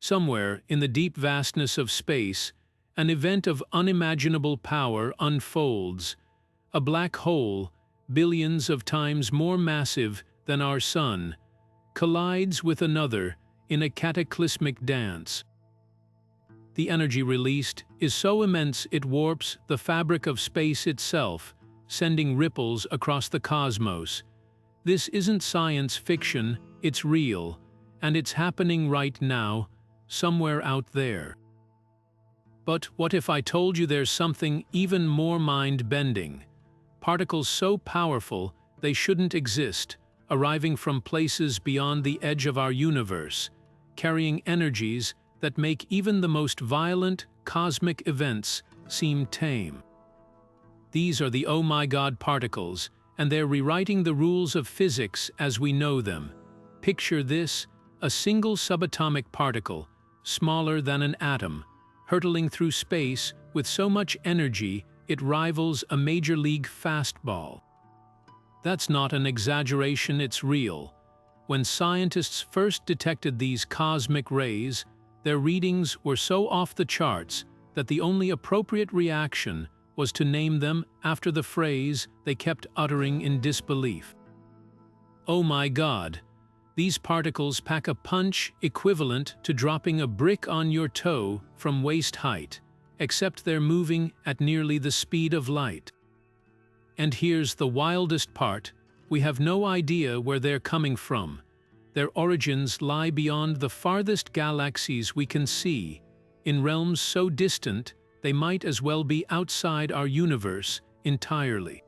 Somewhere in the deep vastness of space, an event of unimaginable power unfolds. A black hole, billions of times more massive than our Sun, collides with another in a cataclysmic dance. The energy released is so immense it warps the fabric of space itself, sending ripples across the cosmos. This isn't science fiction, it's real, and it's happening right now, somewhere out there. But what if I told you there's something even more mind-bending? Particles so powerful they shouldn't exist, arriving from places beyond the edge of our universe, carrying energies that make even the most violent cosmic events seem tame. These are the oh my god particles, and they're rewriting the rules of physics as we know them. Picture this, a single subatomic particle, smaller than an atom, hurtling through space with so much energy it rivals a major league fastball. That's not an exaggeration, it's real. When scientists first detected these cosmic rays, their readings were so off the charts that the only appropriate reaction was to name them after the phrase they kept uttering in disbelief. Oh my God, these particles pack a punch equivalent to dropping a brick on your toe from waist height, except they're moving at nearly the speed of light. And here's the wildest part, we have no idea where they're coming from. Their origins lie beyond the farthest galaxies we can see, in realms so distant they might as well be outside our universe entirely.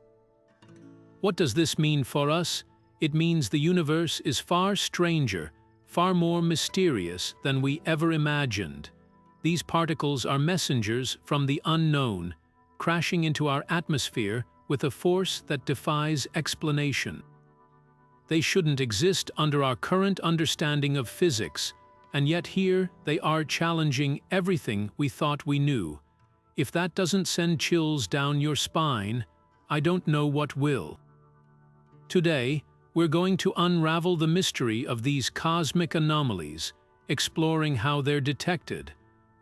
What does this mean for us? It means the universe is far stranger, far more mysterious than we ever imagined. These particles are messengers from the unknown, crashing into our atmosphere with a force that defies explanation. They shouldn't exist under our current understanding of physics, and yet here they are challenging everything we thought we knew. If that doesn't send chills down your spine, I don't know what will. Today, we're going to unravel the mystery of these cosmic anomalies, exploring how they're detected,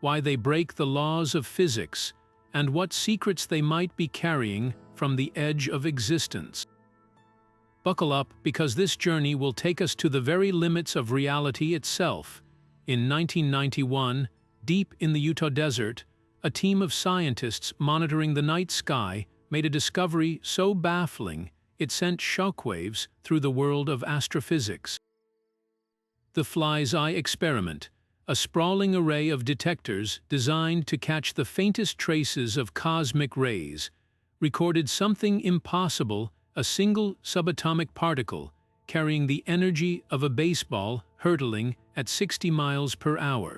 why they break the laws of physics, and what secrets they might be carrying from the edge of existence. Buckle up, because this journey will take us to the very limits of reality itself. In 1991, deep in the Utah desert, a team of scientists monitoring the night sky made a discovery so baffling it sent shockwaves through the world of astrophysics. The fly's eye experiment, a sprawling array of detectors designed to catch the faintest traces of cosmic rays, recorded something impossible: a single subatomic particle carrying the energy of a baseball hurtling at 60 miles per hour.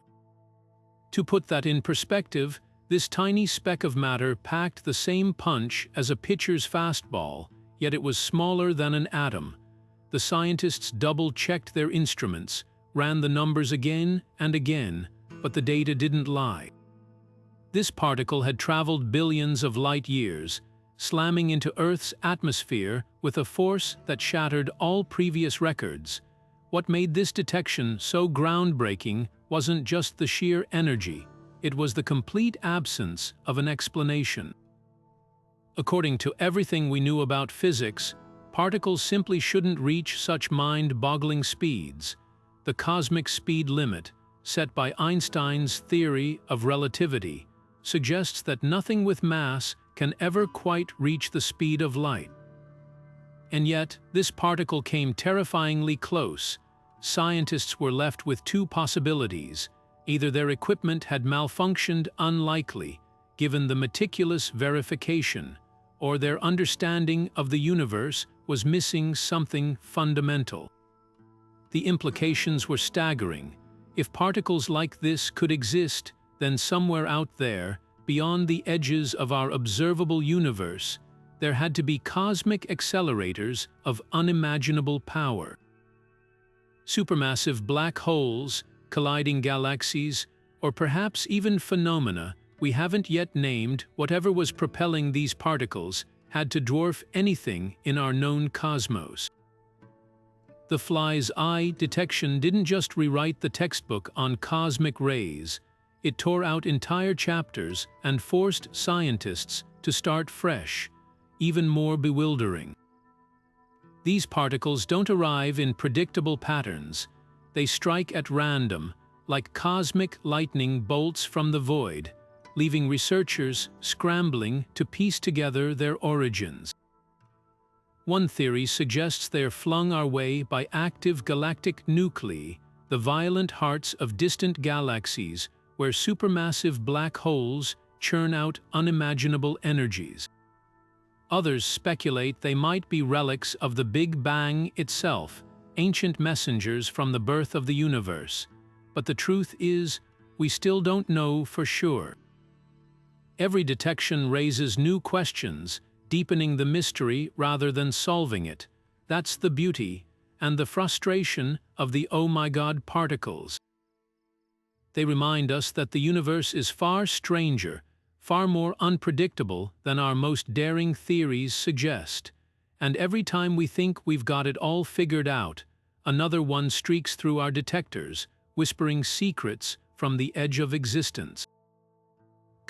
To put that in perspective, this tiny speck of matter packed the same punch as a pitcher's fastball, yet it was smaller than an atom. The scientists double-checked their instruments, ran the numbers again and again, but the data didn't lie. This particle had traveled billions of light years, slamming into Earth's atmosphere with a force that shattered all previous records. What made this detection so groundbreaking wasn't just the sheer energy, it was the complete absence of an explanation. According to everything we knew about physics, particles simply shouldn't reach such mind-boggling speeds. The cosmic speed limit, set by Einstein's theory of relativity, suggests that nothing with mass can ever quite reach the speed of light. And yet, this particle came terrifyingly close. Scientists were left with two possibilities. Either their equipment had malfunctioned, unlikely, given the meticulous verification, or their understanding of the universe was missing something fundamental. The implications were staggering. If particles like this could exist, then somewhere out there, beyond the edges of our observable universe, there had to be cosmic accelerators of unimaginable power. Supermassive black holes, colliding galaxies, or perhaps even phenomena we haven't yet named. Whatever was propelling these particles had to dwarf anything in our known cosmos. The fly's eye detection didn't just rewrite the textbook on cosmic rays, it tore out entire chapters and forced scientists to start fresh, even more bewildering. These particles don't arrive in predictable patterns. They strike at random, like cosmic lightning bolts from the void, leaving researchers scrambling to piece together their origins. One theory suggests they're flung our way by active galactic nuclei, the violent hearts of distant galaxies where supermassive black holes churn out unimaginable energies. Others speculate they might be relics of the Big Bang itself, ancient messengers from the birth of the universe. But the truth is, we still don't know for sure. Every detection raises new questions, deepening the mystery rather than solving it. That's the beauty and the frustration of the oh my god particles. They remind us that the universe is far stranger, far more unpredictable than our most daring theories suggest. And every time we think we've got it all figured out, another one streaks through our detectors, whispering secrets from the edge of existence.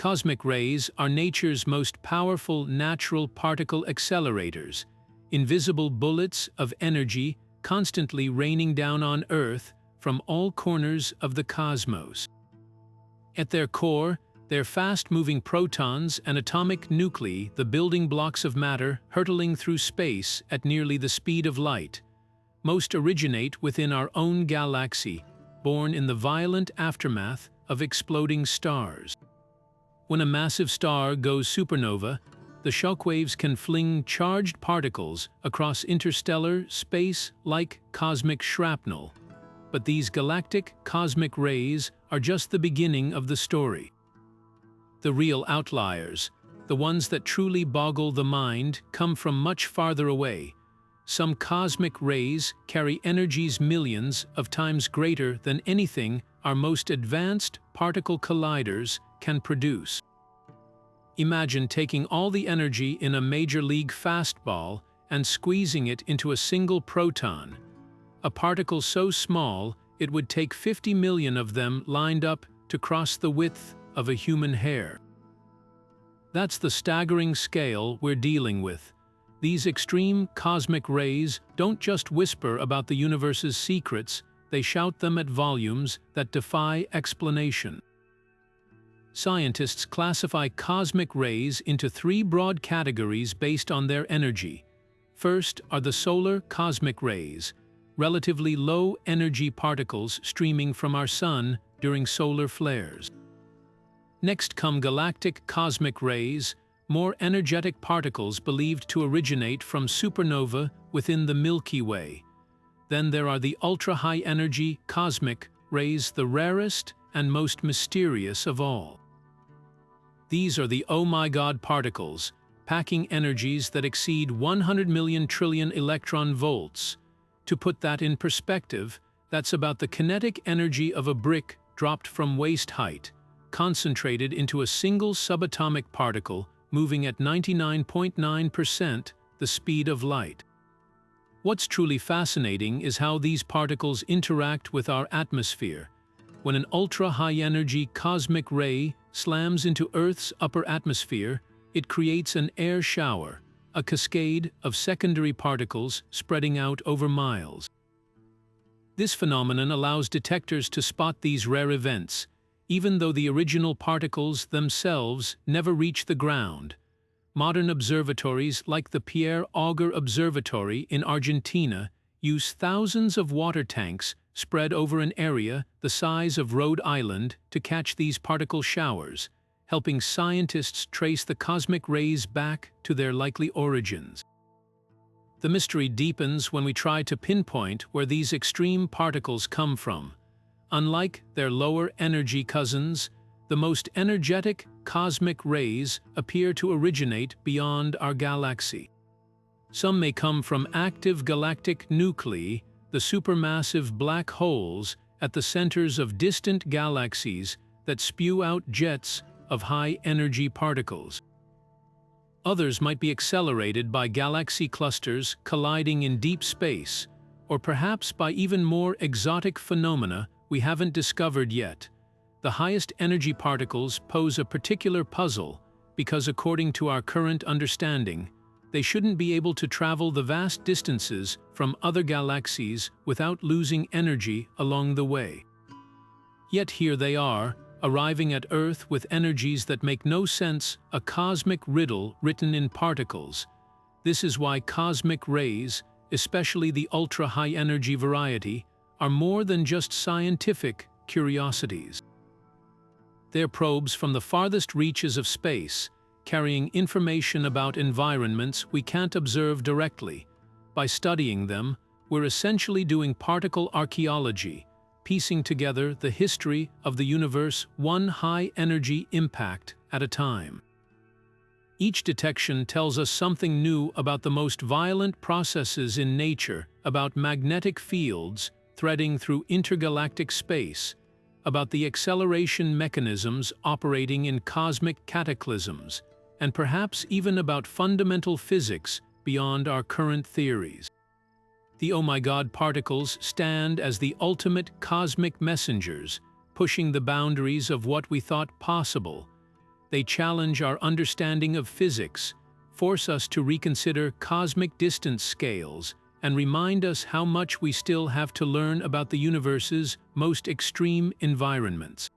Cosmic rays are nature's most powerful natural particle accelerators, invisible bullets of energy constantly raining down on Earth from all corners of the cosmos. At their core, they're fast-moving protons and atomic nuclei, the building blocks of matter hurtling through space at nearly the speed of light. Most originate within our own galaxy, born in the violent aftermath of exploding stars. When a massive star goes supernova, the shockwaves can fling charged particles across interstellar space like cosmic shrapnel. But these galactic cosmic rays are just the beginning of the story. The real outliers, the ones that truly boggle the mind, come from much farther away. Some cosmic rays carry energies millions of times greater than anything our most advanced particle colliders can produce. Imagine taking all the energy in a major league fastball and squeezing it into a single proton. A particle so small it would take 50 million of them lined up to cross the width of a human hair. That's the staggering scale we're dealing with. These extreme cosmic rays don't just whisper about the universe's secrets, they shout them at volumes that defy explanation. Scientists classify cosmic rays into three broad categories based on their energy. First are the solar cosmic rays, relatively low-energy particles streaming from our sun during solar flares. Next come galactic cosmic rays, more energetic particles believed to originate from supernova within the Milky Way. Then there are the ultra-high-energy cosmic rays, the rarest and most mysterious of all. These are the oh my god particles, packing energies that exceed 100 million trillion electron volts. To put that in perspective, that's about the kinetic energy of a brick dropped from waist height, concentrated into a single subatomic particle moving at 99.9% the speed of light. What's truly fascinating is how these particles interact with our atmosphere. When an ultra-high-energy cosmic ray slams into Earth's upper atmosphere, it creates an air shower, a cascade of secondary particles spreading out over miles. This phenomenon allows detectors to spot these rare events, even though the original particles themselves never reach the ground. Modern observatories like the Pierre Auger Observatory in Argentina use thousands of water tanks spread over an area the size of Rhode Island to catch these particle showers, helping scientists trace the cosmic rays back to their likely origins. The mystery deepens when we try to pinpoint where these extreme particles come from. Unlike their lower energy cousins, the most energetic cosmic rays appear to originate beyond our galaxy. Some may come from active galactic nuclei, the supermassive black holes at the centers of distant galaxies that spew out jets of high-energy particles. Others might be accelerated by galaxy clusters colliding in deep space, or perhaps by even more exotic phenomena we haven't discovered yet. The highest energy particles pose a particular puzzle because, according to our current understanding, they shouldn't be able to travel the vast distances from other galaxies without losing energy along the way. Yet here they are, arriving at Earth with energies that make no sense, a cosmic riddle written in particles. This is why cosmic rays, especially the ultra-high energy variety, are more than just scientific curiosities. They're probes from the farthest reaches of space, carrying information about environments we can't observe directly. By studying them, we're essentially doing particle archaeology, piecing together the history of the universe one high-energy impact at a time. Each detection tells us something new about the most violent processes in nature, about magnetic fields threading through intergalactic space, about the acceleration mechanisms operating in cosmic cataclysms, and perhaps even about fundamental physics beyond our current theories. The Oh My God particles stand as the ultimate cosmic messengers, pushing the boundaries of what we thought possible. They challenge our understanding of physics, force us to reconsider cosmic distance scales, and remind us how much we still have to learn about the universe's most extreme environments.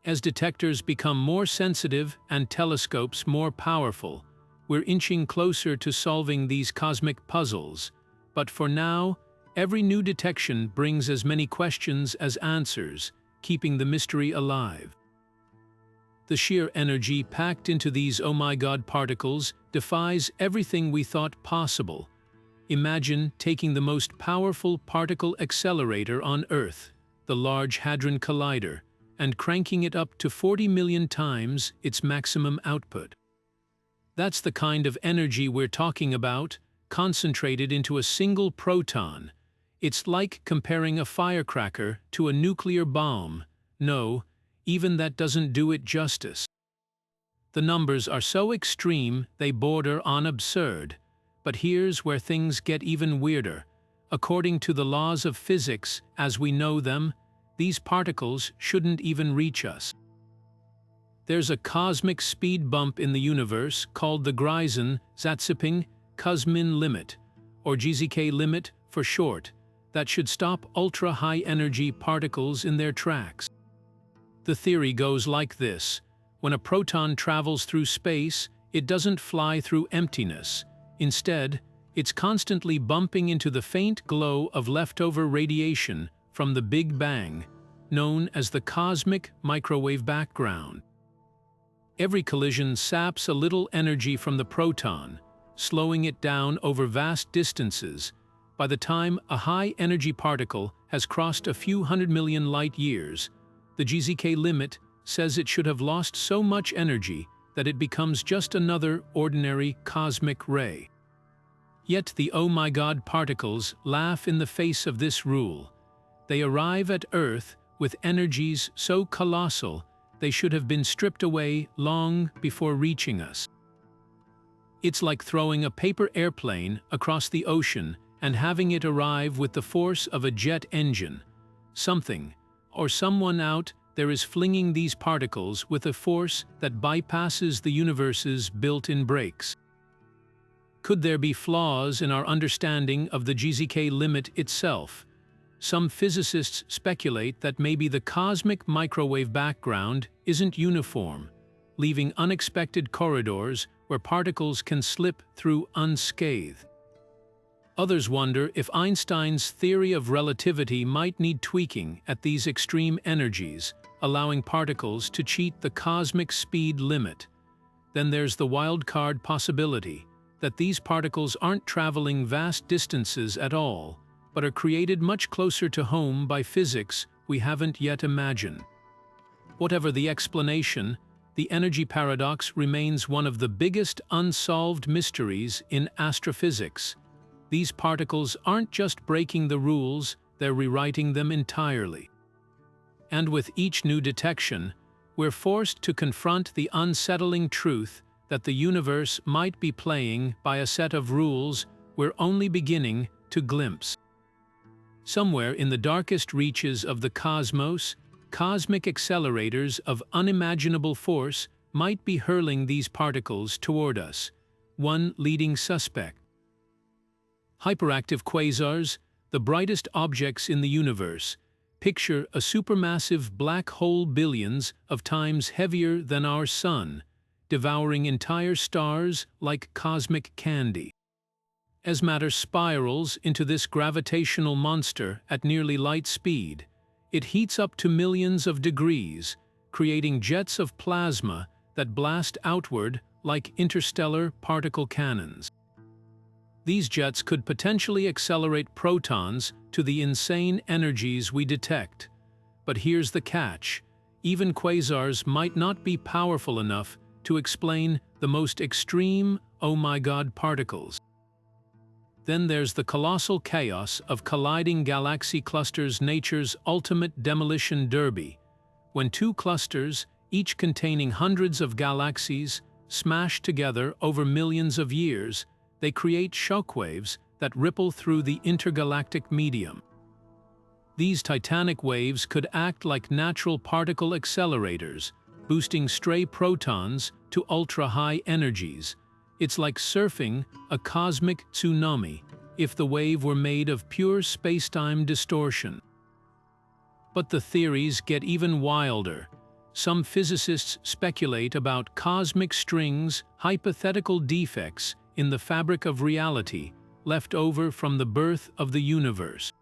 As detectors become more sensitive and telescopes more powerful, we're inching closer to solving these cosmic puzzles. But for now, every new detection brings as many questions as answers, keeping the mystery alive. The sheer energy packed into these Oh My God particles defies everything we thought possible. Imagine taking the most powerful particle accelerator on Earth, the Large Hadron Collider, and cranking it up to 40 million times its maximum output. That's the kind of energy we're talking about, concentrated into a single proton. It's like comparing a firecracker to a nuclear bomb. No, even that doesn't do it justice. The numbers are so extreme they border on absurd. But here's where things get even weirder. According to the laws of physics as we know them, these particles shouldn't even reach us. There's a cosmic speed bump in the universe called the Greisen-Zatziping-Kuzmin limit, or GZK limit for short, that should stop ultra-high-energy particles in their tracks. The theory goes like this: when a proton travels through space, it doesn't fly through emptiness. Instead, it's constantly bumping into the faint glow of leftover radiation from the Big Bang, known as the cosmic microwave background. Every collision saps a little energy from the proton, slowing it down over vast distances. By the time a high-energy particle has crossed a few 100 million light-years, the GZK limit says it should have lost so much energy that it becomes just another ordinary cosmic ray. Yet the Oh My God particles laugh in the face of this rule. They arrive at Earth with energies so colossal they should have been stripped away long before reaching us. It's like throwing a paper airplane across the ocean and having it arrive with the force of a jet engine. Something, or someone out there is flinging these particles with a force that bypasses the universe's built-in brakes. Could there be flaws in our understanding of the GZK limit itself? Some physicists speculate that maybe the cosmic microwave background isn't uniform, leaving unexpected corridors where particles can slip through unscathed. Others wonder if Einstein's theory of relativity might need tweaking at these extreme energies, allowing particles to cheat the cosmic speed limit. Then there's the wild-card possibility that these particles aren't traveling vast distances at all, but are created much closer to home by physics we haven't yet imagined. Whatever the explanation, the energy paradox remains one of the biggest unsolved mysteries in astrophysics. These particles aren't just breaking the rules, they're rewriting them entirely. And with each new detection, we're forced to confront the unsettling truth that the universe might be playing by a set of rules we're only beginning to glimpse. Somewhere in the darkest reaches of the cosmos, cosmic accelerators of unimaginable force might be hurling these particles toward us. One leading suspect. Hyperactive quasars, the brightest objects in the universe. Picture a supermassive black hole billions of times heavier than our Sun, devouring entire stars like cosmic candy. As matter spirals into this gravitational monster at nearly light speed, it heats up to millions of degrees, creating jets of plasma that blast outward like interstellar particle cannons. These jets could potentially accelerate protons to the insane energies we detect. But here's the catch: even quasars might not be powerful enough to explain the most extreme "oh my god" particles. Then there's the colossal chaos of colliding galaxy clusters, nature's ultimate demolition derby. When two clusters, each containing hundreds of galaxies, smash together over millions of years, they create shockwaves that ripple through the intergalactic medium. These titanic waves could act like natural particle accelerators, boosting stray protons to ultra-high energies. It's like surfing a cosmic tsunami if the wave were made of pure space-time distortion. But the theories get even wilder. Some physicists speculate about cosmic strings, hypothetical defects in the fabric of reality left over from the birth of the universe.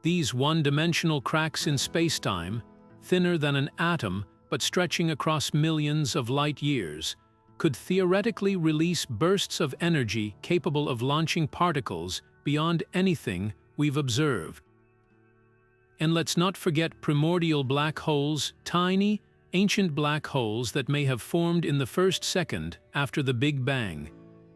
These one-dimensional cracks in space-time, thinner than an atom but stretching across millions of light years, could theoretically release bursts of energy capable of launching particles beyond anything we've observed. And let's not forget primordial black holes, tiny, ancient black holes that may have formed in the first second after the Big Bang.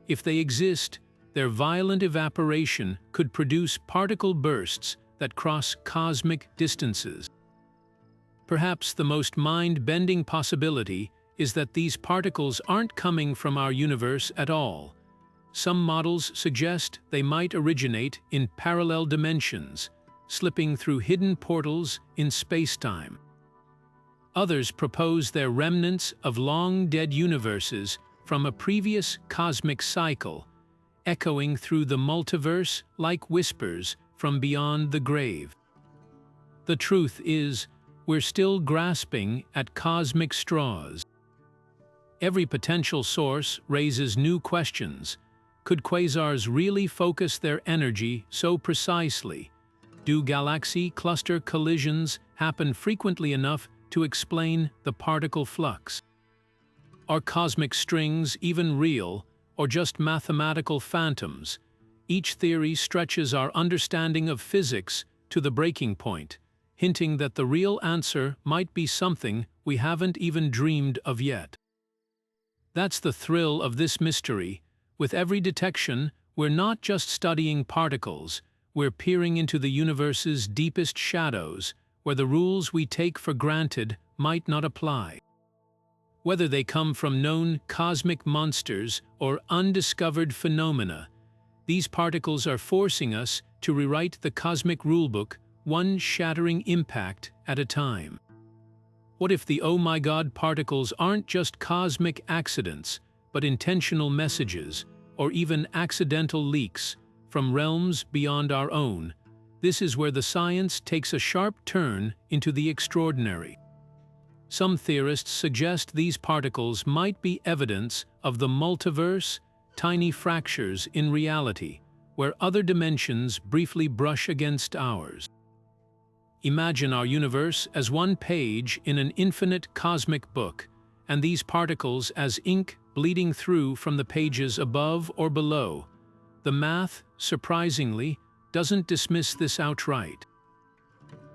If they exist, their violent evaporation could produce particle bursts that cross cosmic distances. Perhaps the most mind-bending possibility is that these particles aren't coming from our universe at all. Some models suggest they might originate in parallel dimensions, slipping through hidden portals in space-time. Others propose they're remnants of long-dead universes from a previous cosmic cycle, echoing through the multiverse like whispers from beyond the grave. The truth is, we're still grasping at cosmic straws. Every potential source raises new questions. Could quasars really focus their energy so precisely? Do galaxy cluster collisions happen frequently enough to explain the particle flux? Are cosmic strings even real, or just mathematical phantoms? Each theory stretches our understanding of physics to the breaking point, hinting that the real answer might be something we haven't even dreamed of yet. That's the thrill of this mystery. With every detection, we're not just studying particles, we're peering into the universe's deepest shadows, where the rules we take for granted might not apply. Whether they come from known cosmic monsters or undiscovered phenomena, these particles are forcing us to rewrite the cosmic rulebook, one shattering impact at a time. What if the oh my god particles aren't just cosmic accidents, but intentional messages, or even accidental leaks, from realms beyond our own? This is where the science takes a sharp turn into the extraordinary. Some theorists suggest these particles might be evidence of the multiverse, tiny fractures in reality, where other dimensions briefly brush against ours. Imagine our universe as one page in an infinite cosmic book, and these particles as ink bleeding through from the pages above or below. The math, surprisingly, doesn't dismiss this outright.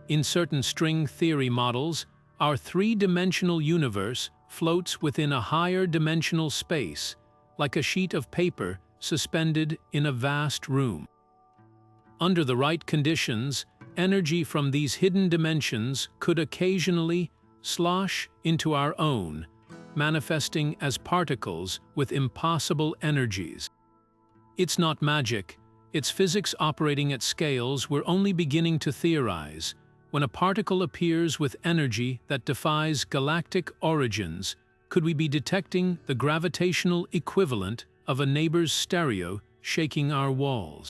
In certain string theory models, our three-dimensional universe floats within a higher dimensional space, like a sheet of paper suspended in a vast room. Under the right conditions, energy from these hidden dimensions could occasionally slosh into our own, manifesting as particles with impossible energies. It's not magic, its physics operating at scales we're only beginning to theorize. When a particle appears with energy that defies galactic origins, could we be detecting the gravitational equivalent of a neighbor's stereo shaking our walls?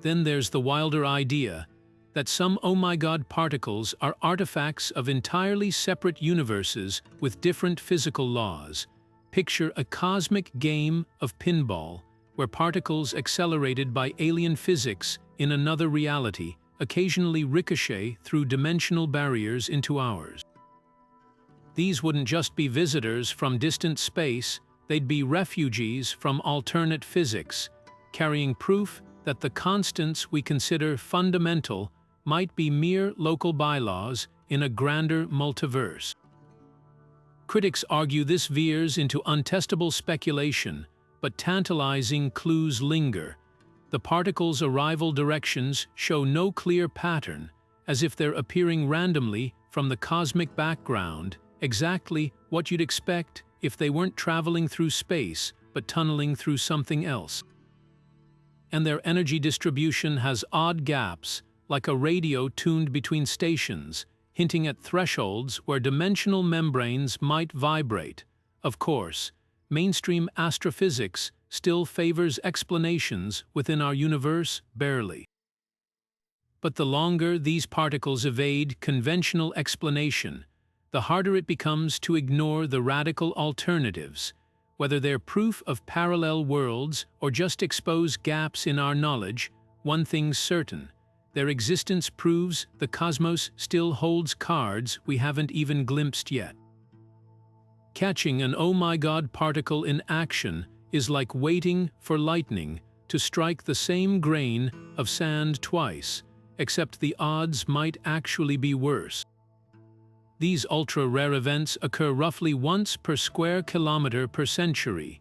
Then there's the wilder idea that some oh my god particles are artifacts of entirely separate universes with different physical laws. Picture a cosmic game of pinball, where particles accelerated by alien physics in another reality occasionally ricochet through dimensional barriers into ours. These wouldn't just be visitors from distant space, they'd be refugees from alternate physics, carrying proof that the constants we consider fundamental might be mere local bylaws in a grander multiverse. Critics argue this veers into untestable speculation, but tantalizing clues linger. The particles' arrival directions show no clear pattern, as if they're appearing randomly from the cosmic background, exactly what you'd expect if they weren't traveling through space, but tunneling through something else. And their energy distribution has odd gaps, like a radio tuned between stations, hinting at thresholds where dimensional membranes might vibrate. Of course, mainstream astrophysics still favors explanations within our universe barely. But the longer these particles evade conventional explanation, the harder it becomes to ignore the radical alternatives, whether they're proof of parallel worlds or just expose gaps in our knowledge. One thing's certain: their existence proves the cosmos still holds cards we haven't even glimpsed yet. Catching an oh my god particle in action is like waiting for lightning to strike the same grain of sand twice, except the odds might actually be worse. These ultra-rare events occur roughly once per square kilometer per century,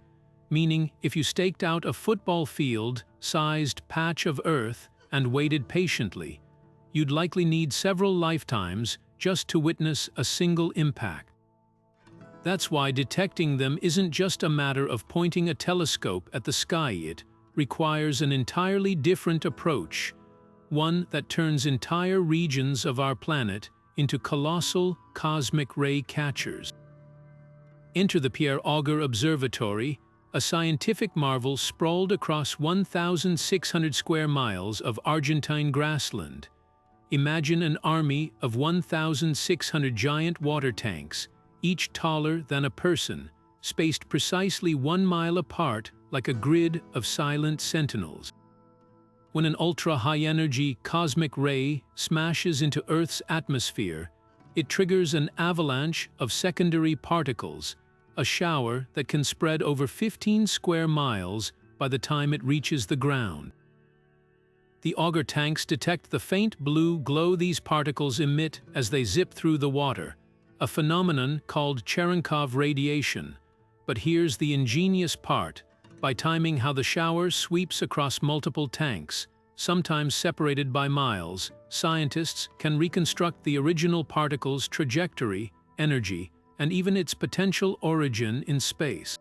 meaning if you staked out a football field-sized patch of Earth and waited patiently, you'd likely need several lifetimes just to witness a single impact. That's why detecting them isn't just a matter of pointing a telescope at the sky. It requires an entirely different approach, one that turns entire regions of our planet into colossal cosmic ray catchers. Enter the Pierre Auger Observatory, a scientific marvel sprawled across 1,600 square miles of Argentine grassland. Imagine an army of 1,600 giant water tanks, each taller than a person, spaced precisely 1 mile apart like a grid of silent sentinels. When an ultra-high-energy cosmic ray smashes into Earth's atmosphere, it triggers an avalanche of secondary particles, a shower that can spread over 15 square miles by the time it reaches the ground. The auger tanks detect the faint blue glow these particles emit as they zip through the water, a phenomenon called Cherenkov radiation. But here's the ingenious part: by timing how the shower sweeps across multiple tanks, sometimes separated by miles, scientists can reconstruct the original particle's trajectory, energy, and even its potential origin in space.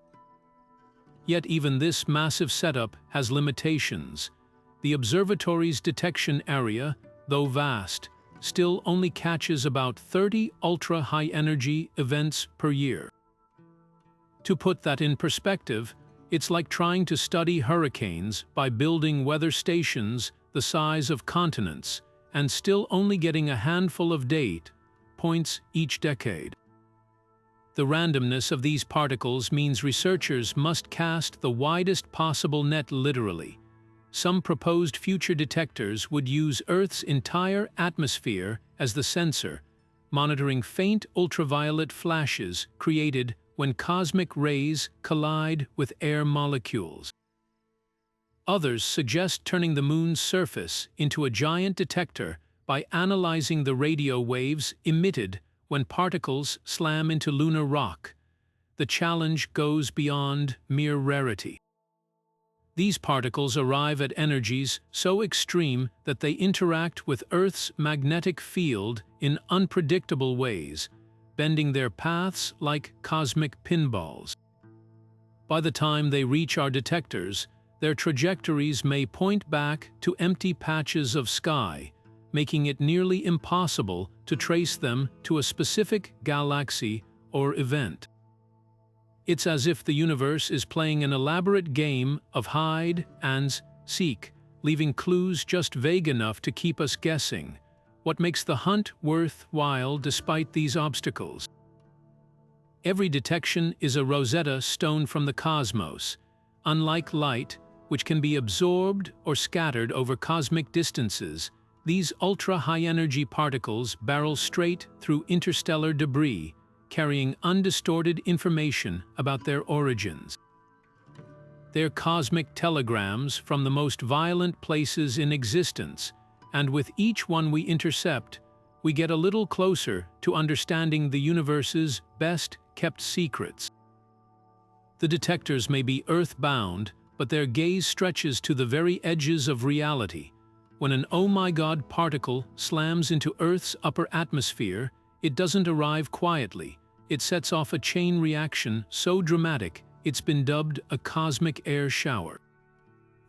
Yet even this massive setup has limitations. The observatory's detection area, though vast, still only catches about 30 ultra-high-energy events per year. To put that in perspective, it's like trying to study hurricanes by building weather stations the size of continents and still only getting a handful of data points each decade. The randomness of these particles means researchers must cast the widest possible net literally. Some proposed future detectors would use Earth's entire atmosphere as the sensor, monitoring faint ultraviolet flashes created when cosmic rays collide with air molecules. Others suggest turning the Moon's surface into a giant detector by analyzing the radio waves emitted when particles slam into lunar rock. The challenge goes beyond mere rarity. These particles arrive at energies so extreme that they interact with Earth's magnetic field in unpredictable ways, bending their paths like cosmic pinballs. By the time they reach our detectors, their trajectories may point back to empty patches of sky, making it nearly impossible to trace them to a specific galaxy or event. It's as if the universe is playing an elaborate game of hide and seek, leaving clues just vague enough to keep us guessing. What makes the hunt worthwhile despite these obstacles? Every detection is a Rosetta Stone from the cosmos. Unlike light, which can be absorbed or scattered over cosmic distances, these ultra-high-energy particles barrel straight through interstellar debris, carrying undistorted information about their origins. They're cosmic telegrams from the most violent places in existence, and with each one we intercept, we get a little closer to understanding the universe's best-kept secrets. The detectors may be earth-bound, but their gaze stretches to the very edges of reality. When an oh my god particle slams into Earth's upper atmosphere, it doesn't arrive quietly. It sets off a chain reaction so dramatic it's been dubbed a cosmic air shower.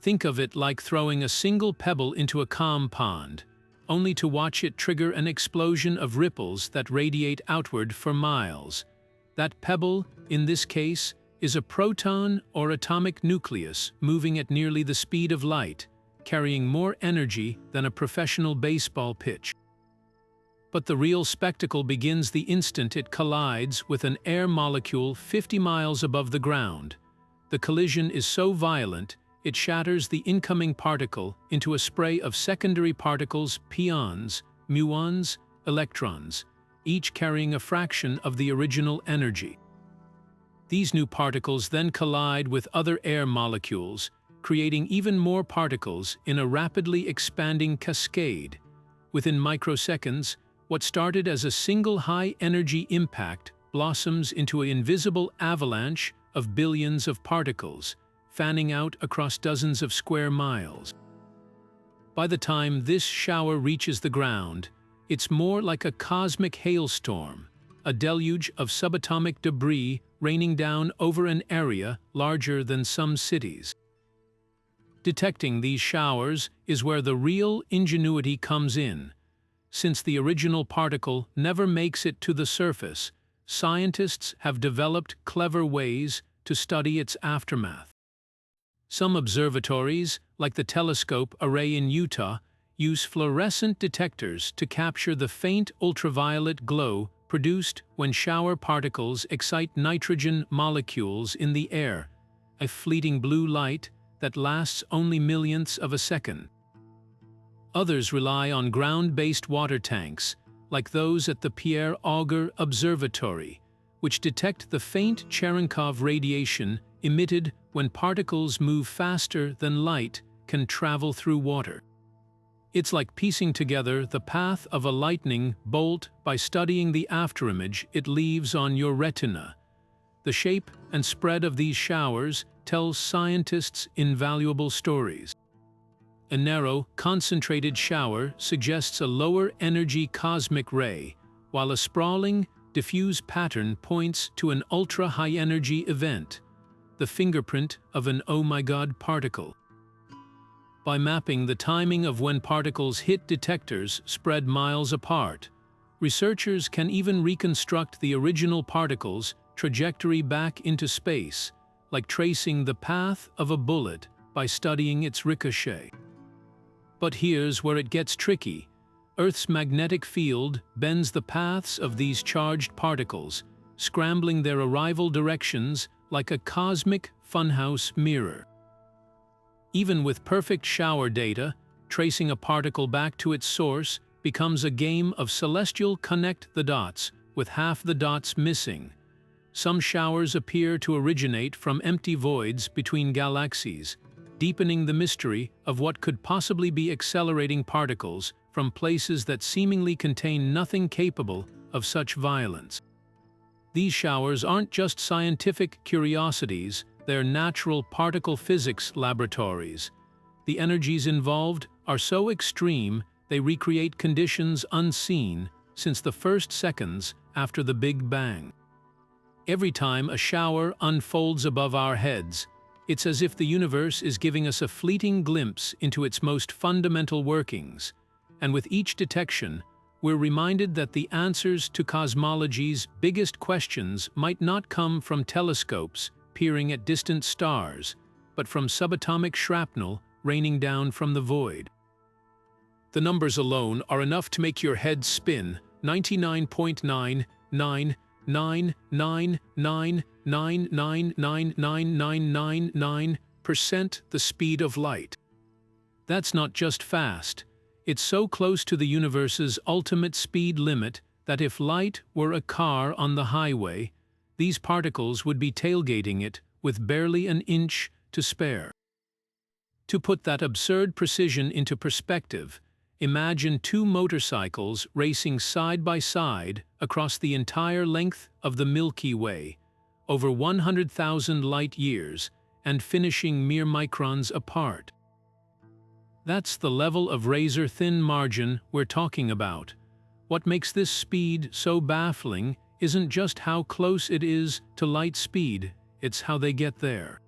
Think of it like throwing a single pebble into a calm pond, only to watch it trigger an explosion of ripples that radiate outward for miles. That pebble, in this case, is a proton or atomic nucleus moving at nearly the speed of light, carrying more energy than a professional baseball pitch. But the real spectacle begins the instant it collides with an air molecule 50 miles above the ground. The collision is so violent, it shatters the incoming particle into a spray of secondary particles, pions, muons, electrons, each carrying a fraction of the original energy. These new particles then collide with other air molecules, creating even more particles in a rapidly expanding cascade. Within microseconds, what started as a single high-energy impact blossoms into an invisible avalanche of billions of particles, fanning out across dozens of square miles. By the time this shower reaches the ground, it's more like a cosmic hailstorm, a deluge of subatomic debris raining down over an area larger than some cities. Detecting these showers is where the real ingenuity comes in. Since the original particle never makes it to the surface, scientists have developed clever ways to study its aftermath. Some observatories, like the telescope array in Utah, use fluorescent detectors to capture the faint ultraviolet glow produced when shower particles excite nitrogen molecules in the air, a fleeting blue light that lasts only millionths of a second. Others rely on ground-based water tanks, like those at the Pierre Auger Observatory, which detect the faint Cherenkov radiation emitted when particles move faster than light can travel through water. It's like piecing together the path of a lightning bolt by studying the afterimage it leaves on your retina. The shape and spread of these showers tells scientists invaluable stories. A narrow, concentrated shower suggests a lower-energy cosmic ray, while a sprawling, diffuse pattern points to an ultra-high-energy event, the fingerprint of an oh my god particle. By mapping the timing of when particles hit detectors spread miles apart, researchers can even reconstruct the original particle's trajectory back into space, like tracing the path of a bullet by studying its ricochet. But here's where it gets tricky. Earth's magnetic field bends the paths of these charged particles, scrambling their arrival directions like a cosmic funhouse mirror. Even with perfect shower data, tracing a particle back to its source becomes a game of celestial connect the dots, with half the dots missing. Some showers appear to originate from empty voids between galaxies, deepening the mystery of what could possibly be accelerating particles from places that seemingly contain nothing capable of such violence. These showers aren't just scientific curiosities, they're natural particle physics laboratories. The energies involved are so extreme they recreate conditions unseen since the first seconds after the Big Bang. Every time a shower unfolds above our heads, It's as if the universe is giving us a fleeting glimpse into its most fundamental workings, and with each detection, we're reminded that the answers to cosmology's biggest questions might not come from telescopes peering at distant stars, but from subatomic shrapnel raining down from the void. The numbers alone are enough to make your head spin. 99.99999999999% the speed of light. That's not just fast. It's so close to the universe's ultimate speed limit that if light were a car on the highway, these particles would be tailgating it with barely an inch to spare. To put that absurd precision into perspective, imagine two motorcycles racing side by side across the entire length of the Milky Way, over 100,000 light-years, and finishing mere microns apart. That's the level of razor-thin margin we're talking about. What makes this speed so baffling isn't just how close it is to light speed, it's how they get there.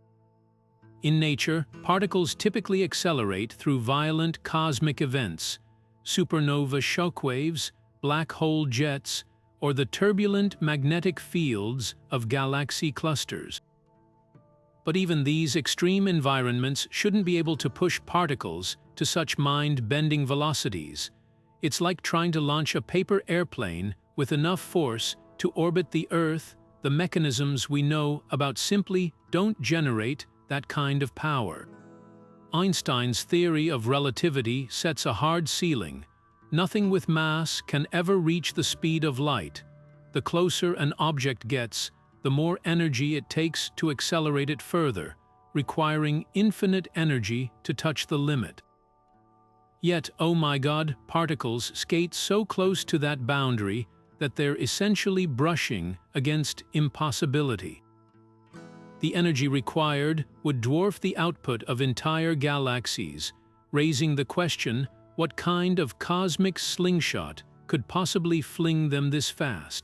In nature, particles typically accelerate through violent cosmic events, supernova shockwaves, black hole jets, or the turbulent magnetic fields of galaxy clusters. But even these extreme environments shouldn't be able to push particles to such mind-bending velocities. It's like trying to launch a paper airplane with enough force to orbit the Earth. The mechanisms we know about simply don't generate that kind of power. Einstein's theory of relativity sets a hard ceiling. Nothing with mass can ever reach the speed of light. The closer an object gets, the more energy it takes to accelerate it further, requiring infinite energy to touch the limit. Yet, oh my God, particles skate so close to that boundary that they're essentially brushing against impossibility. The energy required would dwarf the output of entire galaxies, raising the question, what kind of cosmic slingshot could possibly fling them this fast?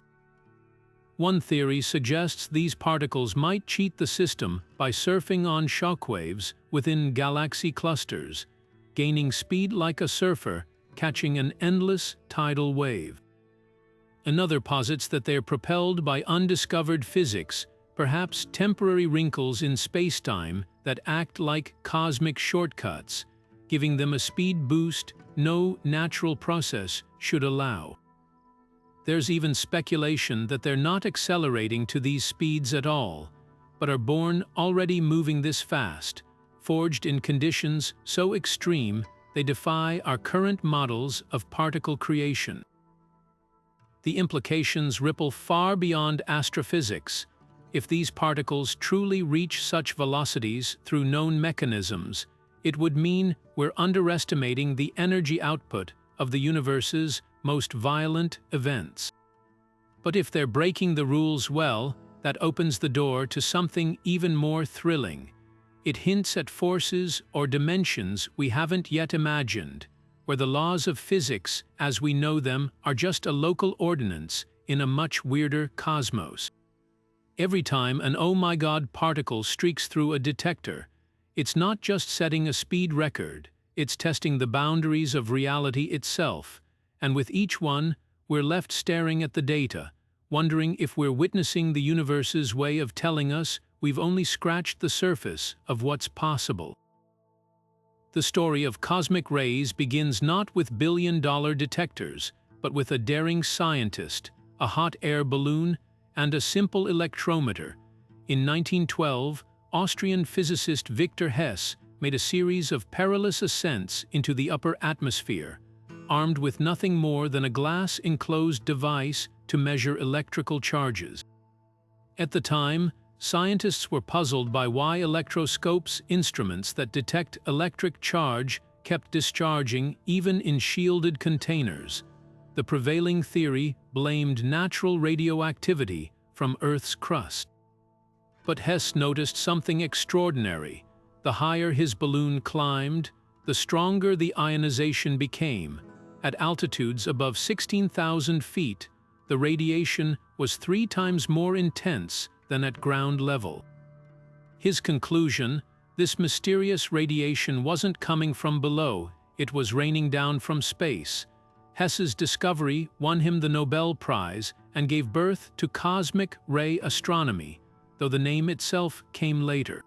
One theory suggests these particles might cheat the system by surfing on shockwaves within galaxy clusters, gaining speed like a surfer, catching an endless tidal wave. Another posits that they are propelled by undiscovered physics, perhaps temporary wrinkles in spacetime that act like cosmic shortcuts, giving them a speed boost no natural process should allow. There's even speculation that they're not accelerating to these speeds at all, but are born already moving this fast, forged in conditions so extreme they defy our current models of particle creation. The implications ripple far beyond astrophysics. If these particles truly reach such velocities through known mechanisms, it would mean we're underestimating the energy output of the universe's most violent events. But if they're breaking the rules well, that opens the door to something even more thrilling. It hints at forces or dimensions we haven't yet imagined, where the laws of physics as we know them are just a local ordinance in a much weirder cosmos. Every time an oh my God particle streaks through a detector, it's not just setting a speed record, it's testing the boundaries of reality itself, and with each one, we're left staring at the data, wondering if we're witnessing the universe's way of telling us we've only scratched the surface of what's possible. The story of cosmic rays begins not with billion-dollar detectors, but with a daring scientist, a hot air balloon, and a simple electrometer. In 1912, Austrian physicist Victor Hess made a series of perilous ascents into the upper atmosphere, armed with nothing more than a glass-enclosed device to measure electrical charges. At the time, scientists were puzzled by why electroscopes, instruments that detect electric charge, kept discharging even in shielded containers. The prevailing theory blamed natural radioactivity from Earth's crust. But Hess noticed something extraordinary. The higher his balloon climbed, the stronger the ionization became. At altitudes above 16,000 feet, the radiation was 3 times more intense than at ground level. His conclusion: this mysterious radiation wasn't coming from below, it was raining down from space. Hess's discovery won him the Nobel Prize and gave birth to cosmic ray astronomy, though the name itself came later.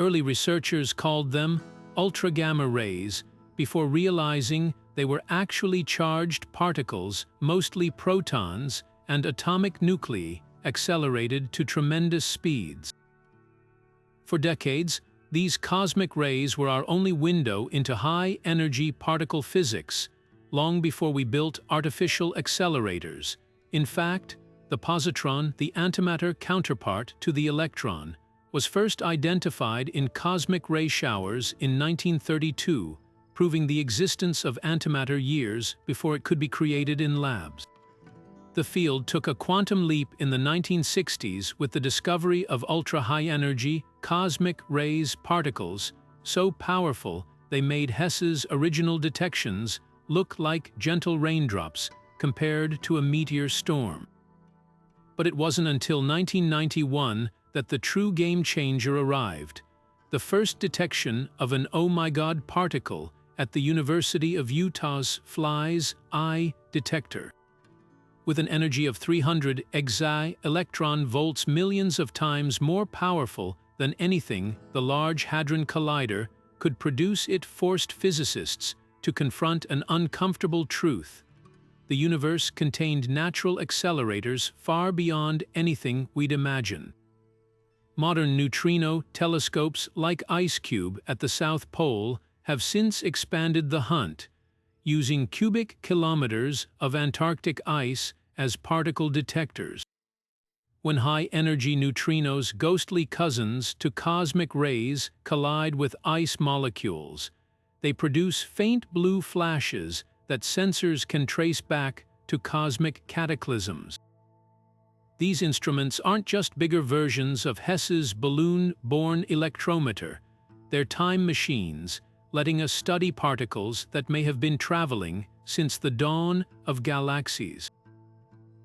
Early researchers called them ultra-gamma rays before realizing they were actually charged particles, mostly protons, and atomic nuclei accelerated to tremendous speeds. For decades, these cosmic rays were our only window into high-energy particle physics, long before we built artificial accelerators. In fact, the positron, the antimatter counterpart to the electron, was first identified in cosmic ray showers in 1932, proving the existence of antimatter years before it could be created in labs. The field took a quantum leap in the 1960s with the discovery of ultra-high-energy cosmic rays particles, so powerful they made Hess's original detections look like gentle raindrops compared to a meteor storm. But it wasn't until 1991 that the true game-changer arrived: the first detection of an "oh my god" particle at the University of Utah's Fly's Eye detector. With an energy of 300 electron volts, millions of times more powerful than anything the Large Hadron Collider could produce, it forced physicists to confront an uncomfortable truth: the universe contained natural accelerators far beyond anything we'd imagine. Modern neutrino telescopes like IceCube at the South Pole have since expanded the hunt, using cubic kilometers of Antarctic ice as particle detectors. When high-energy neutrinos, ghostly cousins to cosmic rays, collide with ice molecules, they produce faint blue flashes that sensors can trace back to cosmic cataclysms. These instruments aren't just bigger versions of Hess's balloon-borne electrometer. They're time machines, letting us study particles that may have been traveling since the dawn of galaxies.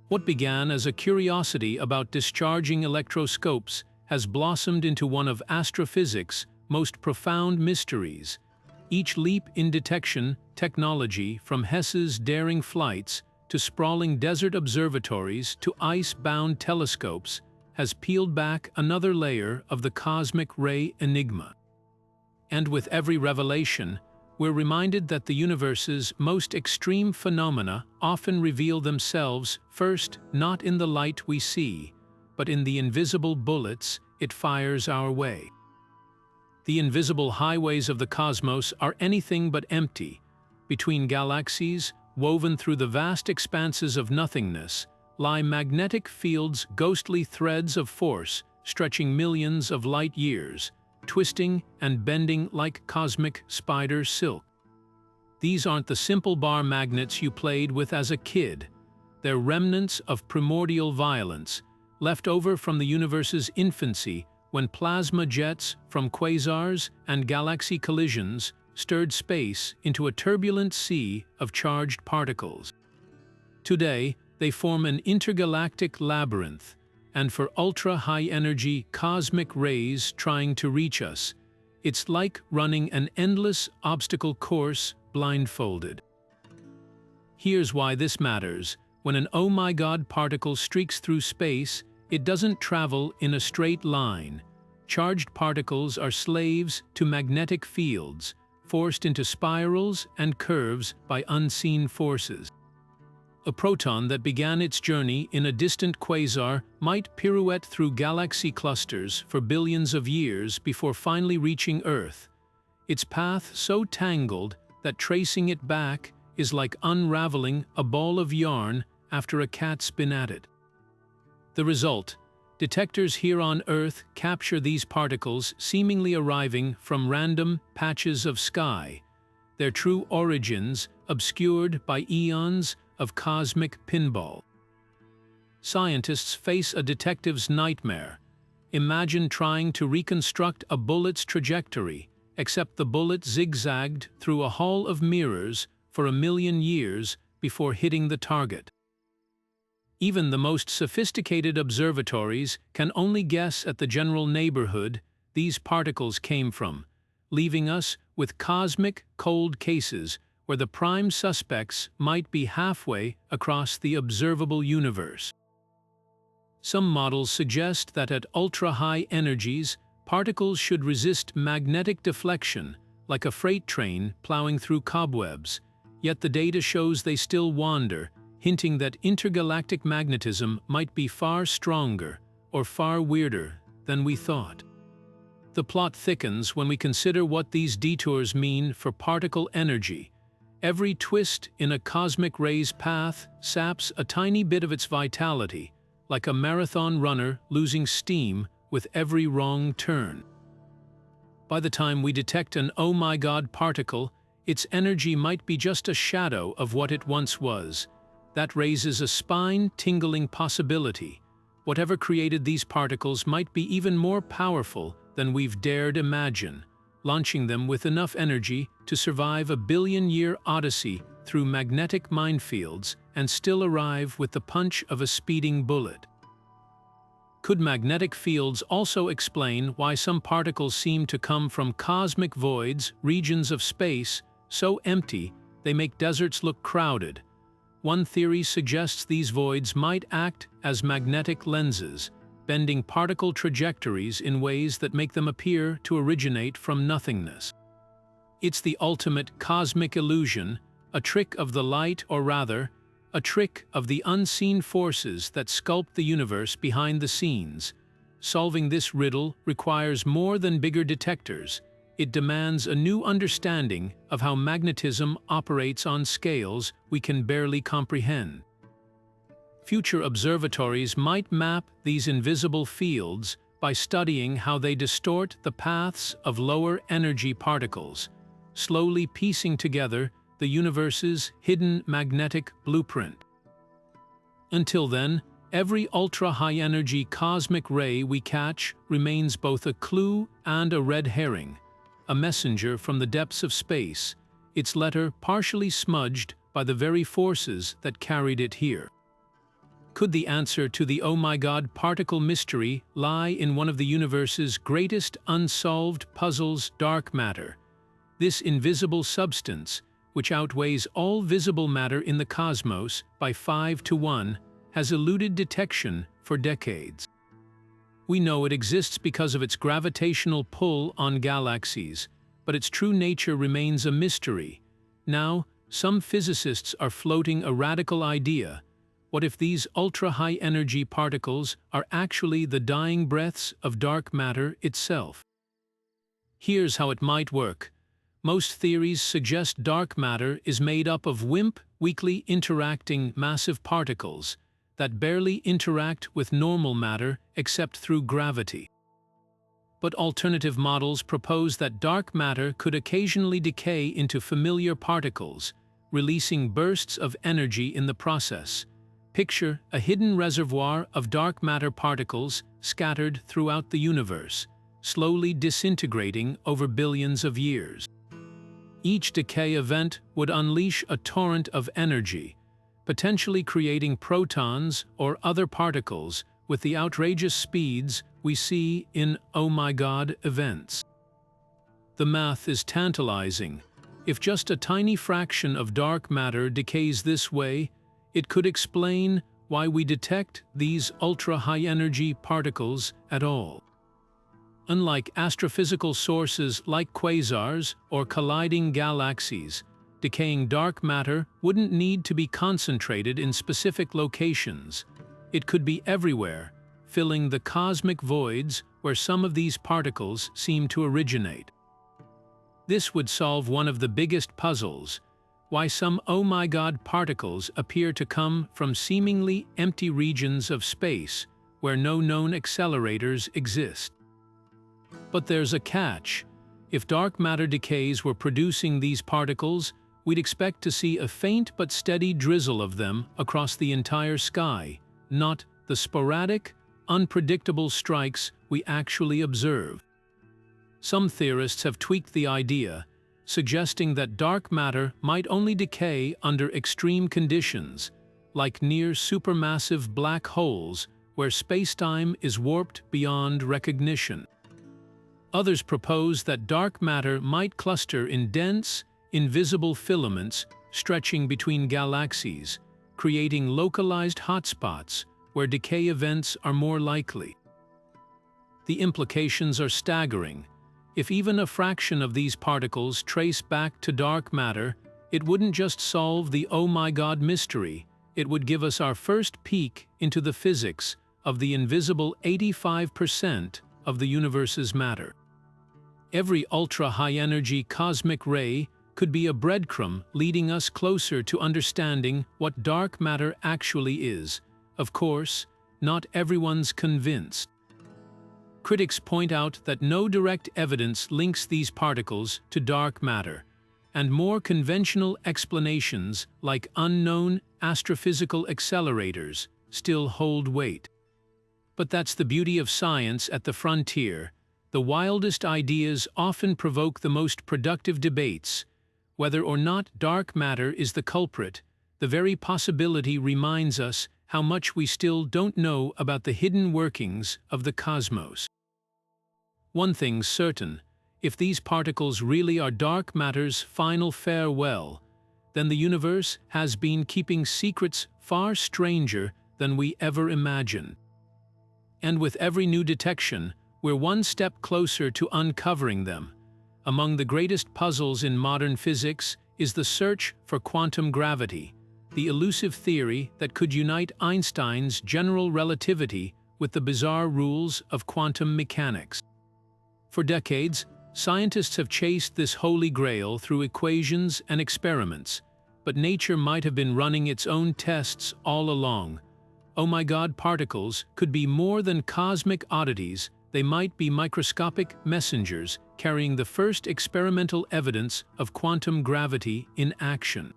What began as a curiosity about discharging electroscopes has blossomed into one of astrophysics' most profound mysteries. Each leap in detection technology, from Hess's daring flights to sprawling desert observatories to ice-bound telescopes, has peeled back another layer of the cosmic ray enigma. And with every revelation, we're reminded that the universe's most extreme phenomena often reveal themselves first not in the light we see, but in the invisible bullets it fires our way. The invisible highways of the cosmos are anything but empty. Between galaxies, woven through the vast expanses of nothingness, lie magnetic fields, ghostly threads of force stretching millions of light years, twisting and bending like cosmic spider silk. These aren't the simple bar magnets you played with as a kid. They're remnants of primordial violence, left over from the universe's infancy, when plasma jets from quasars and galaxy collisions stirred space into a turbulent sea of charged particles. Today, they form an intergalactic labyrinth, and for ultra-high-energy cosmic rays trying to reach us, it's like running an endless obstacle course blindfolded. Here's why this matters. When an oh my god particle streaks through space, it doesn't travel in a straight line. Charged particles are slaves to magnetic fields, forced into spirals and curves by unseen forces. A proton that began its journey in a distant quasar might pirouette through galaxy clusters for billions of years before finally reaching Earth, its path so tangled that tracing it back is like unraveling a ball of yarn after a cat's been at it. The result: detectors here on Earth capture these particles seemingly arriving from random patches of sky, their true origins obscured by eons of cosmic pinball. Scientists face a detective's nightmare. Imagine trying to reconstruct a bullet's trajectory, except the bullet zigzagged through a hall of mirrors for 1 million years before hitting the target. Even the most sophisticated observatories can only guess at the general neighborhood these particles came from, leaving us with cosmic cold cases where the prime suspects might be halfway across the observable universe. Some models suggest that at ultra-high energies, particles should resist magnetic deflection, like a freight train plowing through cobwebs, yet the data shows they still wander, hinting that intergalactic magnetism might be far stronger or far weirder than we thought. The plot thickens when we consider what these detours mean for particle energy. Every twist in a cosmic ray's path saps a tiny bit of its vitality, like a marathon runner losing steam with every wrong turn. By the time we detect an oh my god particle, its energy might be just a shadow of what it once was. That raises a spine-tingling possibility. Whatever created these particles might be even more powerful than we've dared imagine, launching them with enough energy to survive a billion-year odyssey through magnetic minefields and still arrive with the punch of a speeding bullet. Could magnetic fields also explain why some particles seem to come from cosmic voids, regions of space, so empty they make deserts look crowded? One theory suggests these voids might act as magnetic lenses, bending particle trajectories in ways that make them appear to originate from nothingness. It's the ultimate cosmic illusion, a trick of the light, or rather, a trick of the unseen forces that sculpt the universe behind the scenes. Solving this riddle requires more than bigger detectors. It demands a new understanding of how magnetism operates on scales we can barely comprehend. Future observatories might map these invisible fields by studying how they distort the paths of lower-energy particles, slowly piecing together the universe's hidden magnetic blueprint. Until then, every ultra-high-energy cosmic ray we catch remains both a clue and a red herring, a messenger from the depths of space, its letter partially smudged by the very forces that carried it here. Could the answer to the oh my god particle mystery lie in one of the universe's greatest unsolved puzzles, dark matter? This invisible substance, which outweighs all visible matter in the cosmos by 5 to 1, has eluded detection for decades. We know it exists because of its gravitational pull on galaxies, but its true nature remains a mystery. Now, some physicists are floating a radical idea. What if these ultra-high-energy particles are actually the dying breaths of dark matter itself? Here's how it might work. Most theories suggest dark matter is made up of weakly interacting massive particles that barely interact with normal matter except through gravity. But alternative models propose that dark matter could occasionally decay into familiar particles, releasing bursts of energy in the process. Picture a hidden reservoir of dark matter particles scattered throughout the universe, slowly disintegrating over billions of years. Each decay event would unleash a torrent of energy, potentially creating protons or other particles with the outrageous speeds we see in oh my god events. The math is tantalizing. If just a tiny fraction of dark matter decays this way, it could explain why we detect these ultra-high-energy particles at all. Unlike astrophysical sources like quasars or colliding galaxies, decaying dark matter wouldn't need to be concentrated in specific locations. It could be everywhere, filling the cosmic voids where some of these particles seem to originate. This would solve one of the biggest puzzles: why some oh my god particles appear to come from seemingly empty regions of space where no known accelerators exist. But there's a catch. If dark matter decays were producing these particles, we'd expect to see a faint but steady drizzle of them across the entire sky, not the sporadic, unpredictable strikes we actually observe. Some theorists have tweaked the idea, suggesting that dark matter might only decay under extreme conditions, like near supermassive black holes where spacetime is warped beyond recognition. Others propose that dark matter might cluster in dense, invisible filaments stretching between galaxies, creating localized hotspots where decay events are more likely. The implications are staggering. If even a fraction of these particles trace back to dark matter, it wouldn't just solve the oh my god mystery, it would give us our first peek into the physics of the invisible 85% of the universe's matter. Every ultra-high-energy cosmic ray could be a breadcrumb leading us closer to understanding what dark matter actually is. Of course, not everyone's convinced. Critics point out that no direct evidence links these particles to dark matter, and more conventional explanations like unknown astrophysical accelerators still hold weight. But that's the beauty of science at the frontier. The wildest ideas often provoke the most productive debates. Whether or not dark matter is the culprit, the very possibility reminds us how much we still don't know about the hidden workings of the cosmos. One thing's certain, if these particles really are dark matter's final farewell, then the universe has been keeping secrets far stranger than we ever imagined. And with every new detection, we're one step closer to uncovering them. Among the greatest puzzles in modern physics is the search for quantum gravity, the elusive theory that could unite Einstein's general relativity with the bizarre rules of quantum mechanics. For decades, scientists have chased this holy grail through equations and experiments, but nature might have been running its own tests all along. Oh my god, particles could be more than cosmic oddities, they might be microscopic messengers carrying the first experimental evidence of quantum gravity in action.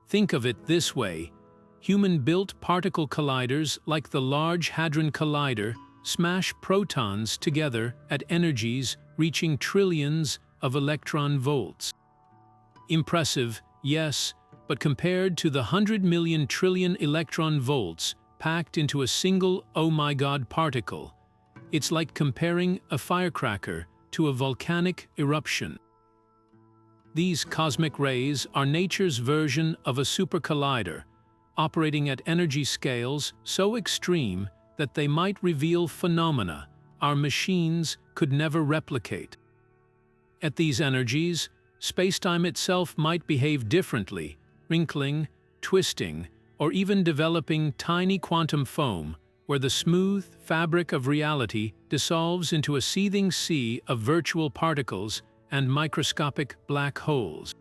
Think of it this way: human-built particle colliders like the Large Hadron Collider smash protons together at energies reaching trillions of electron volts. Impressive, yes, but compared to the 100 million trillion electron volts packed into a single oh my god particle, it's like comparing a firecracker to a volcanic eruption. These cosmic rays are nature's version of a supercollider, operating at energy scales so extreme that they might reveal phenomena our machines could never replicate. At these energies, spacetime itself might behave differently, wrinkling, twisting, or even developing tiny quantum foam, where the smooth fabric of reality dissolves into a seething sea of virtual particles and microscopic black holes.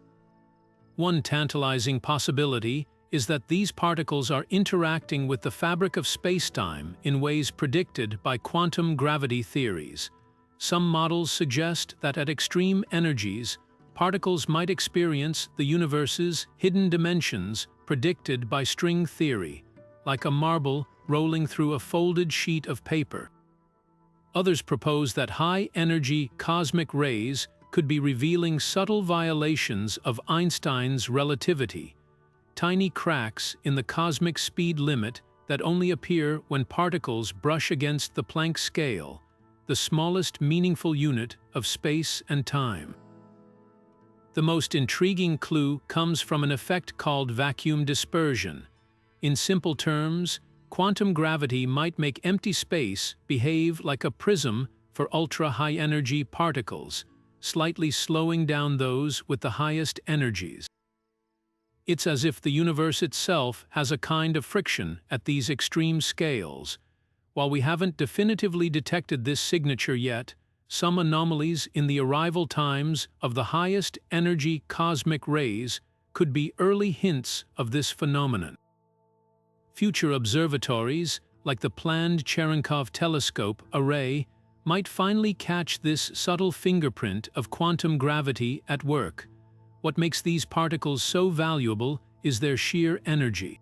One tantalizing possibility is that these particles are interacting with the fabric of spacetime in ways predicted by quantum gravity theories. Some models suggest that at extreme energies, particles might experience the universe's hidden dimensions predicted by string theory, like a marble rolling through a folded sheet of paper. Others propose that high-energy cosmic rays could be revealing subtle violations of Einstein's relativity, tiny cracks in the cosmic speed limit that only appear when particles brush against the Planck scale, the smallest meaningful unit of space and time. The most intriguing clue comes from an effect called vacuum dispersion. In simple terms, quantum gravity might make empty space behave like a prism for ultra-high-energy particles, slightly slowing down those with the highest energies. It's as if the universe itself has a kind of friction at these extreme scales. While we haven't definitively detected this signature yet, some anomalies in the arrival times of the highest energy cosmic rays could be early hints of this phenomenon. Future observatories, like the planned Cherenkov telescope array, might finally catch this subtle fingerprint of quantum gravity at work. What makes these particles so valuable is their sheer energy.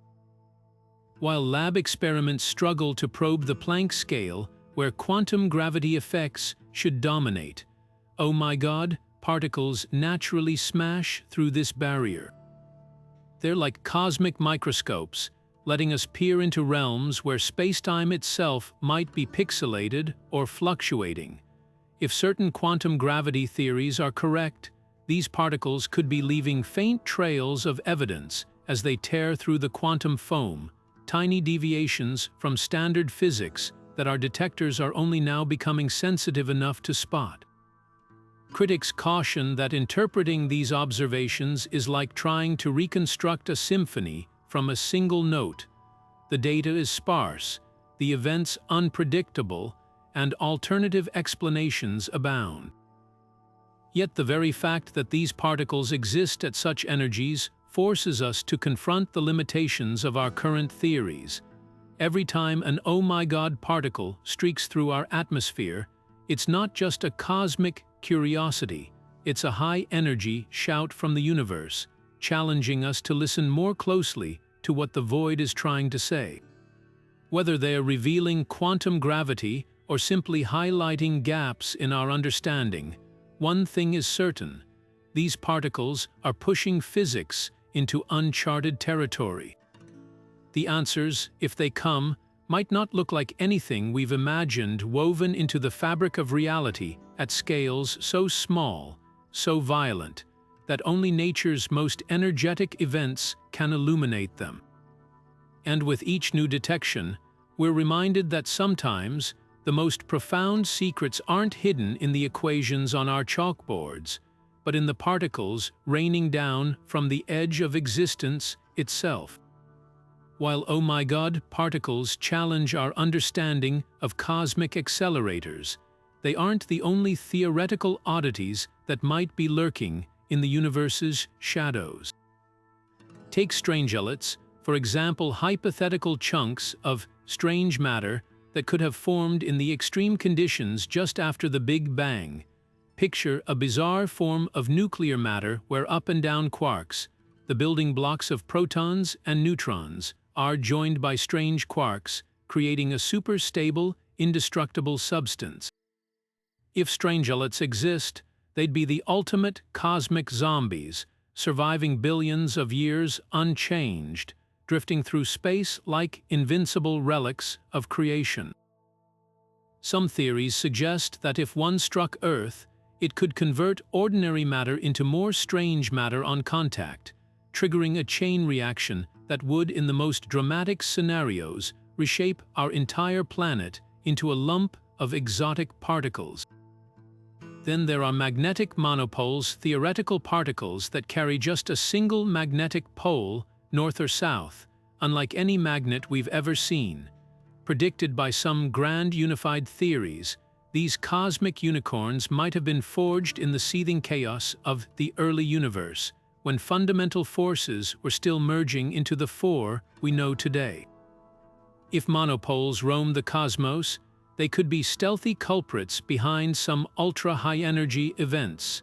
While lab experiments struggle to probe the Planck scale, where quantum gravity effects should dominate, oh my god, particles naturally smash through this barrier. They're like cosmic microscopes, letting us peer into realms where spacetime itself might be pixelated or fluctuating. If certain quantum gravity theories are correct, these particles could be leaving faint trails of evidence as they tear through the quantum foam, tiny deviations from standard physics that our detectors are only now becoming sensitive enough to spot. Critics caution that interpreting these observations is like trying to reconstruct a symphony from a single note. The data is sparse, the events unpredictable, and alternative explanations abound. Yet the very fact that these particles exist at such energies forces us to confront the limitations of our current theories. Every time an "oh my god" particle streaks through our atmosphere, it's not just a cosmic curiosity, it's a high-energy shout from the universe, challenging us to listen more closely to what the void is trying to say. Whether they are revealing quantum gravity or simply highlighting gaps in our understanding, one thing is certain: these particles are pushing physics into uncharted territory. The answers, if they come, might not look like anything we've imagined woven into the fabric of reality at scales so small, so violent, that only nature's most energetic events can illuminate them. And with each new detection, we're reminded that sometimes the most profound secrets aren't hidden in the equations on our chalkboards, but in the particles raining down from the edge of existence itself. While "oh my god" particles challenge our understanding of cosmic accelerators, they aren't the only theoretical oddities that might be lurking in the universe's shadows. Take strangelets, for example, hypothetical chunks of strange matter that could have formed in the extreme conditions just after the Big Bang. Picture a bizarre form of nuclear matter where up and down quarks, the building blocks of protons and neutrons, are joined by strange quarks, creating a super-stable, indestructible substance. If strangelets exist, they'd be the ultimate cosmic zombies, surviving billions of years unchanged, drifting through space like invincible relics of creation. Some theories suggest that if one struck Earth, it could convert ordinary matter into more strange matter on contact, triggering a chain reaction that would, in the most dramatic scenarios, reshape our entire planet into a lump of exotic particles. Then there are magnetic monopoles, theoretical particles that carry just a single magnetic pole, north or south, unlike any magnet we've ever seen. Predicted by some grand unified theories, these cosmic unicorns might have been forged in the seething chaos of the early universe, when fundamental forces were still merging into the four we know today. If monopoles roam the cosmos, they could be stealthy culprits behind some ultra-high-energy events,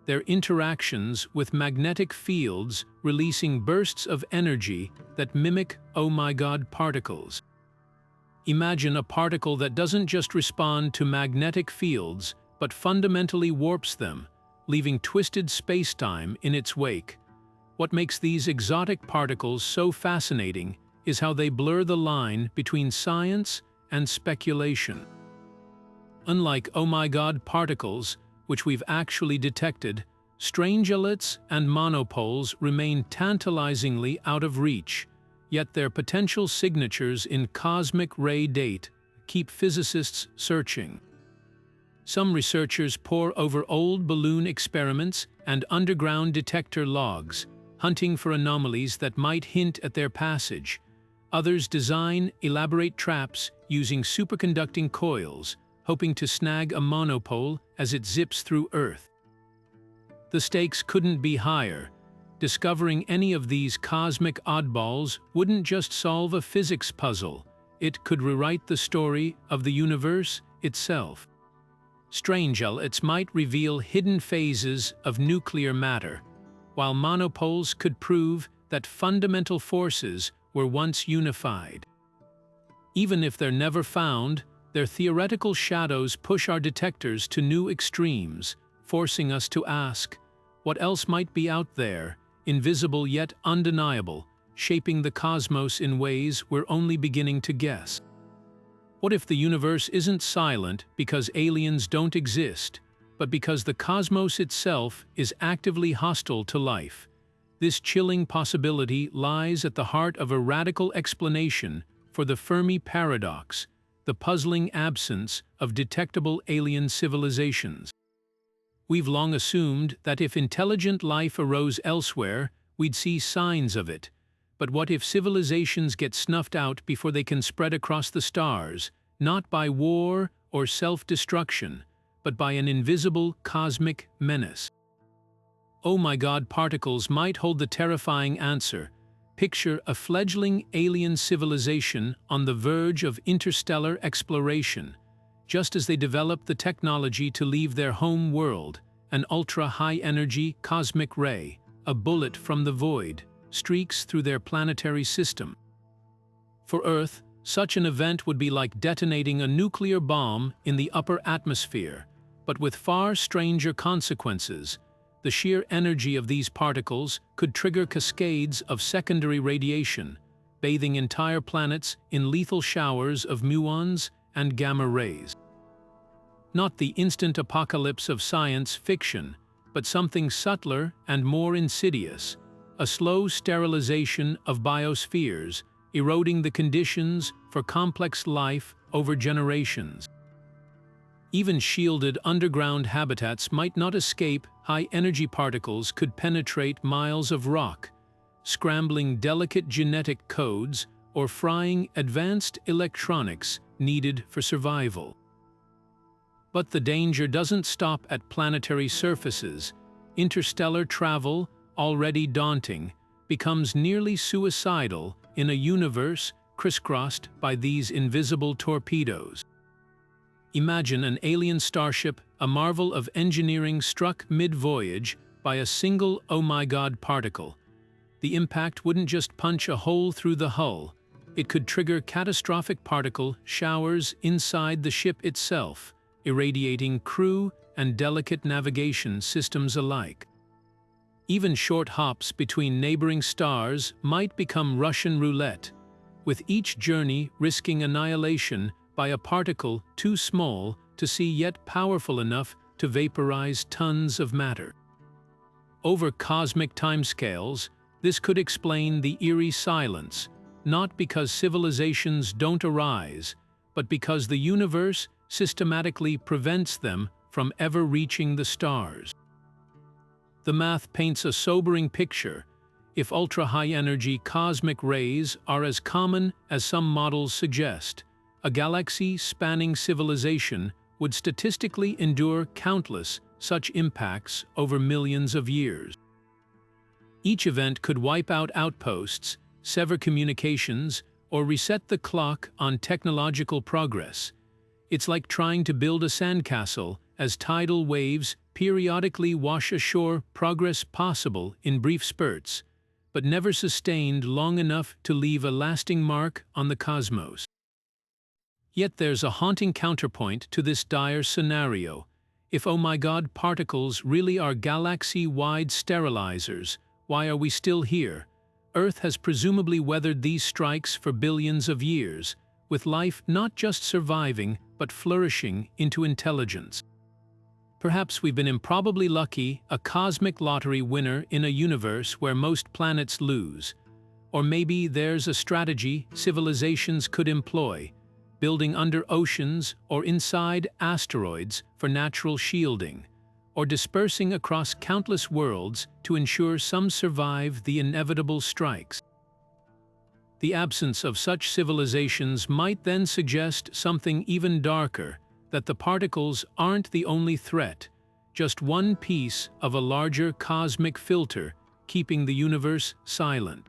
their interactions with magnetic fields releasing bursts of energy that mimic "oh my god" particles. Imagine a particle that doesn't just respond to magnetic fields, but fundamentally warps them, leaving twisted spacetime in its wake. What makes these exotic particles so fascinating is how they blur the line between science and speculation. Unlike "oh my god" particles, which we've actually detected, strangelets and monopoles remain tantalizingly out of reach, yet their potential signatures in cosmic ray date keep physicists searching. Some researchers pore over old balloon experiments and underground detector logs, hunting for anomalies that might hint at their passage. Others design elaborate traps using superconducting coils, hoping to snag a monopole as it zips through Earth. The stakes couldn't be higher. Discovering any of these cosmic oddballs wouldn't just solve a physics puzzle, it could rewrite the story of the universe itself. Strangelets might reveal hidden phases of nuclear matter, while monopoles could prove that fundamental forces were once unified. Even if they're never found, their theoretical shadows push our detectors to new extremes, forcing us to ask, what else might be out there, invisible yet undeniable, shaping the cosmos in ways we're only beginning to guess? What if the universe isn't silent because aliens don't exist, but because the cosmos itself is actively hostile to life? This chilling possibility lies at the heart of a radical explanation for the Fermi paradox, the puzzling absence of detectable alien civilizations. We've long assumed that if intelligent life arose elsewhere, we'd see signs of it. But what if civilizations get snuffed out before they can spread across the stars, not by war or self-destruction, but by an invisible cosmic menace? Oh my God, particles might hold the terrifying answer. Picture a fledgling alien civilization on the verge of interstellar exploration. Just as they develop the technology to leave their home world, an ultra-high-energy cosmic ray, a bullet from the void, streaks through their planetary system. For Earth, such an event would be like detonating a nuclear bomb in the upper atmosphere, but with far stranger consequences. The sheer energy of these particles could trigger cascades of secondary radiation, bathing entire planets in lethal showers of muons and gamma rays. Not the instant apocalypse of science fiction, but something subtler and more insidious, a slow sterilization of biospheres, eroding the conditions for complex life over generations. Even shielded underground habitats might not escape. High-energy particles could penetrate miles of rock, scrambling delicate genetic codes or frying advanced electronics needed for survival. But the danger doesn't stop at planetary surfaces. Interstellar travel, already daunting, becomes nearly suicidal in a universe crisscrossed by these invisible torpedoes. Imagine an alien starship, a marvel of engineering, struck mid-voyage by a single oh my God particle. The impact wouldn't just punch a hole through the hull, it could trigger catastrophic particle showers inside the ship itself, irradiating crew and delicate navigation systems alike. Even short hops between neighboring stars might become Russian roulette, with each journey risking annihilation by a particle too small to see yet powerful enough to vaporize tons of matter. Over cosmic timescales, this could explain the eerie silence, not because civilizations don't arise, but because the universe systematically prevents them from ever reaching the stars. The math paints a sobering picture. If ultra-high-energy cosmic rays are as common as some models suggest, a galaxy-spanning civilization would statistically endure countless such impacts over millions of years. Each event could wipe out outposts, sever communications, or reset the clock on technological progress. It's like trying to build a sandcastle as tidal waves periodically wash ashore, progress possible in brief spurts, but never sustained long enough to leave a lasting mark on the cosmos. Yet there's a haunting counterpoint to this dire scenario. If oh my God particles really are galaxy-wide sterilizers, why are we still here? Earth has presumably weathered these strikes for billions of years, with life not just surviving but flourishing into intelligence. Perhaps we've been improbably lucky, a cosmic lottery winner in a universe where most planets lose. Or maybe there's a strategy civilizations could employ, building under oceans or inside asteroids for natural shielding, or dispersing across countless worlds to ensure some survive the inevitable strikes. The absence of such civilizations might then suggest something even darker, that the particles aren't the only threat, just one piece of a larger cosmic filter keeping the universe silent.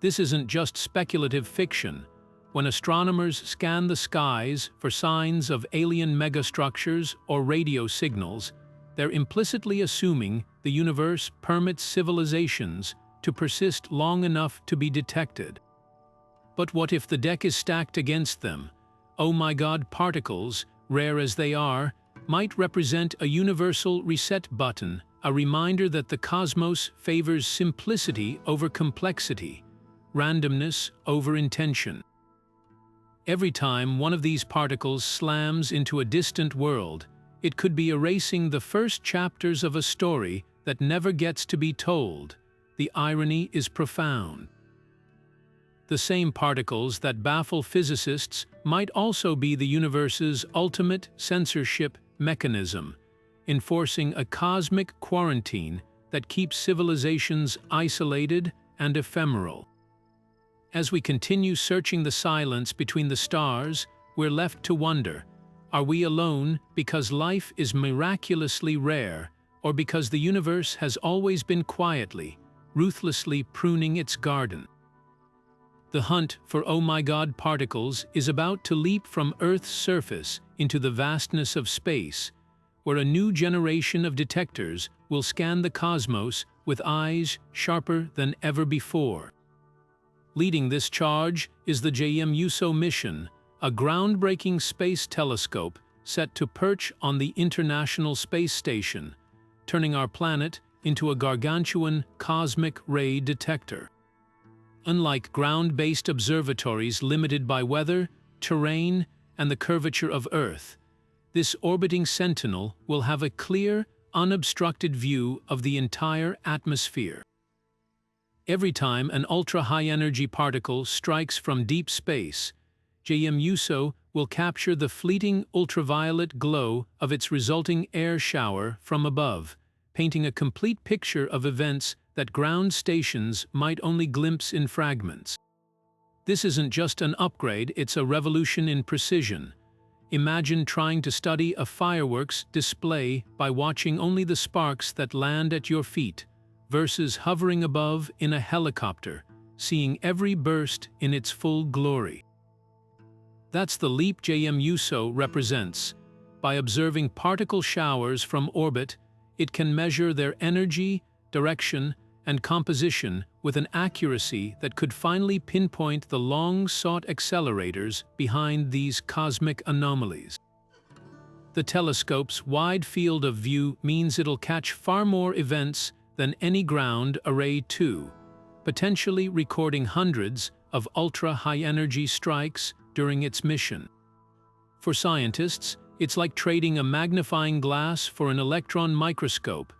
This isn't just speculative fiction. When astronomers scan the skies for signs of alien megastructures or radio signals, they're implicitly assuming the universe permits civilizations to persist long enough to be detected. But what if the deck is stacked against them? Oh my God particles, rare as they are, might represent a universal reset button, a reminder that the cosmos favors simplicity over complexity, randomness over intention. Every time one of these particles slams into a distant world, it could be erasing the first chapters of a story that never gets to be told. The irony is profound. The same particles that baffle physicists might also be the universe's ultimate censorship mechanism, enforcing a cosmic quarantine that keeps civilizations isolated and ephemeral. As we continue searching the silence between the stars, we're left to wonder, are we alone because life is miraculously rare, or because the universe has always been quietly, ruthlessly pruning its garden? The hunt for oh my god particles is about to leap from Earth's surface into the vastness of space, where a new generation of detectors will scan the cosmos with eyes sharper than ever before. Leading this charge is the jem-euso mission, a groundbreaking space telescope set to perch on the International Space Station, turning our planet into a gargantuan cosmic ray detector. Unlike ground-based observatories limited by weather, terrain, and the curvature of Earth, this orbiting sentinel will have a clear, unobstructed view of the entire atmosphere. Every time an ultra-high-energy particle strikes from deep space, jem-euso will capture the fleeting ultraviolet glow of its resulting air shower from above, painting a complete picture of events that ground stations might only glimpse in fragments. This isn't just an upgrade, it's a revolution in precision. Imagine trying to study a fireworks display by watching only the sparks that land at your feet, versus hovering above in a helicopter, seeing every burst in its full glory. That's the leap jem-euso represents. By observing particle showers from orbit, it can measure their energy, direction, and composition with an accuracy that could finally pinpoint the long-sought accelerators behind these cosmic anomalies. The telescope's wide field of view means it'll catch far more events than any ground array too, potentially recording hundreds of ultra-high-energy strikes during its mission. For scientists, it's like trading a magnifying glass for an electron microscope,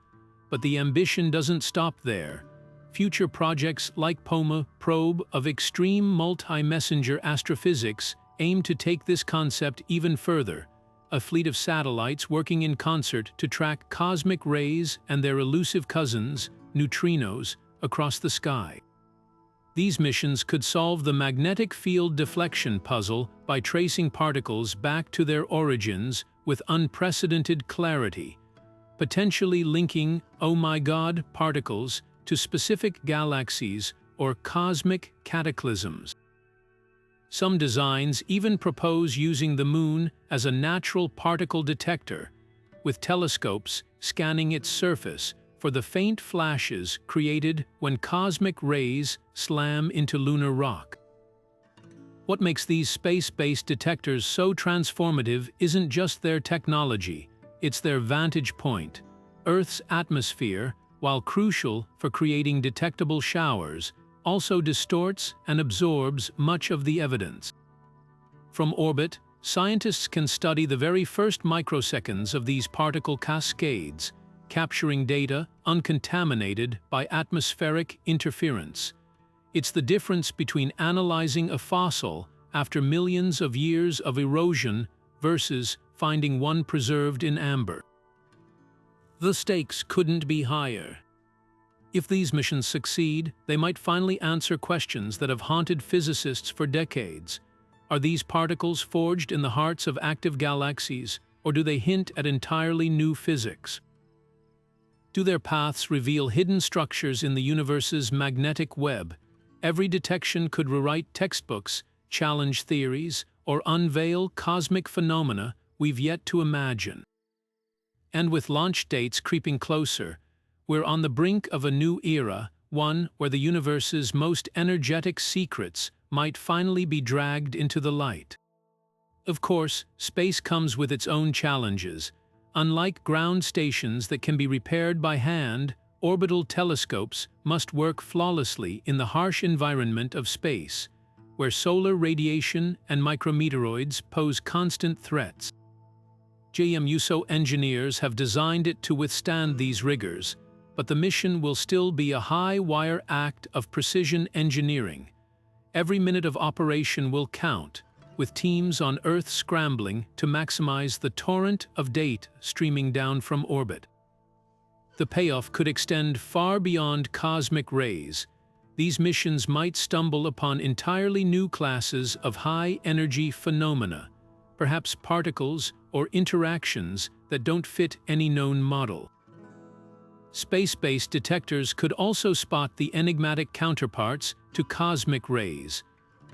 but the ambition doesn't stop there. Future projects like POMA probe of extreme multi-messenger astrophysics aim to take this concept even further, a fleet of satellites working in concert to track cosmic rays and their elusive cousins, neutrinos, across the sky. These missions could solve the magnetic field deflection puzzle by tracing particles back to their origins with unprecedented clarity, potentially linking oh my god particles to specific galaxies or cosmic cataclysms. Some designs even propose using the Moon as a natural particle detector, with telescopes scanning its surface for the faint flashes created when cosmic rays slam into lunar rock. What makes these space-based detectors so transformative isn't just their technology, it's their vantage point. Earth's atmosphere, while crucial for creating detectable showers, also distorts and absorbs much of the evidence. From orbit, scientists can study the very first microseconds of these particle cascades, capturing data uncontaminated by atmospheric interference. It's the difference between analyzing a fossil after millions of years of erosion versus finding one preserved in amber. The stakes couldn't be higher. If these missions succeed, they might finally answer questions that have haunted physicists for decades. Are these particles forged in the hearts of active galaxies, or do they hint at entirely new physics? Do their paths reveal hidden structures in the universe's magnetic web? Every detection could rewrite textbooks, challenge theories, or unveil cosmic phenomena we've yet to imagine. And with launch dates creeping closer, we're on the brink of a new era, one where the universe's most energetic secrets might finally be dragged into the light. Of course, space comes with its own challenges. Unlike ground stations that can be repaired by hand, orbital telescopes must work flawlessly in the harsh environment of space, where solar radiation and micrometeoroids pose constant threats. Jem-euso engineers have designed it to withstand these rigors, but the mission will still be a high-wire act of precision engineering. Every minute of operation will count, with teams on Earth scrambling to maximize the torrent of data streaming down from orbit. The payoff could extend far beyond cosmic rays. These missions might stumble upon entirely new classes of high-energy phenomena, perhaps particles or interactions that don't fit any known model. Space-based detectors could also spot the enigmatic counterparts to cosmic rays,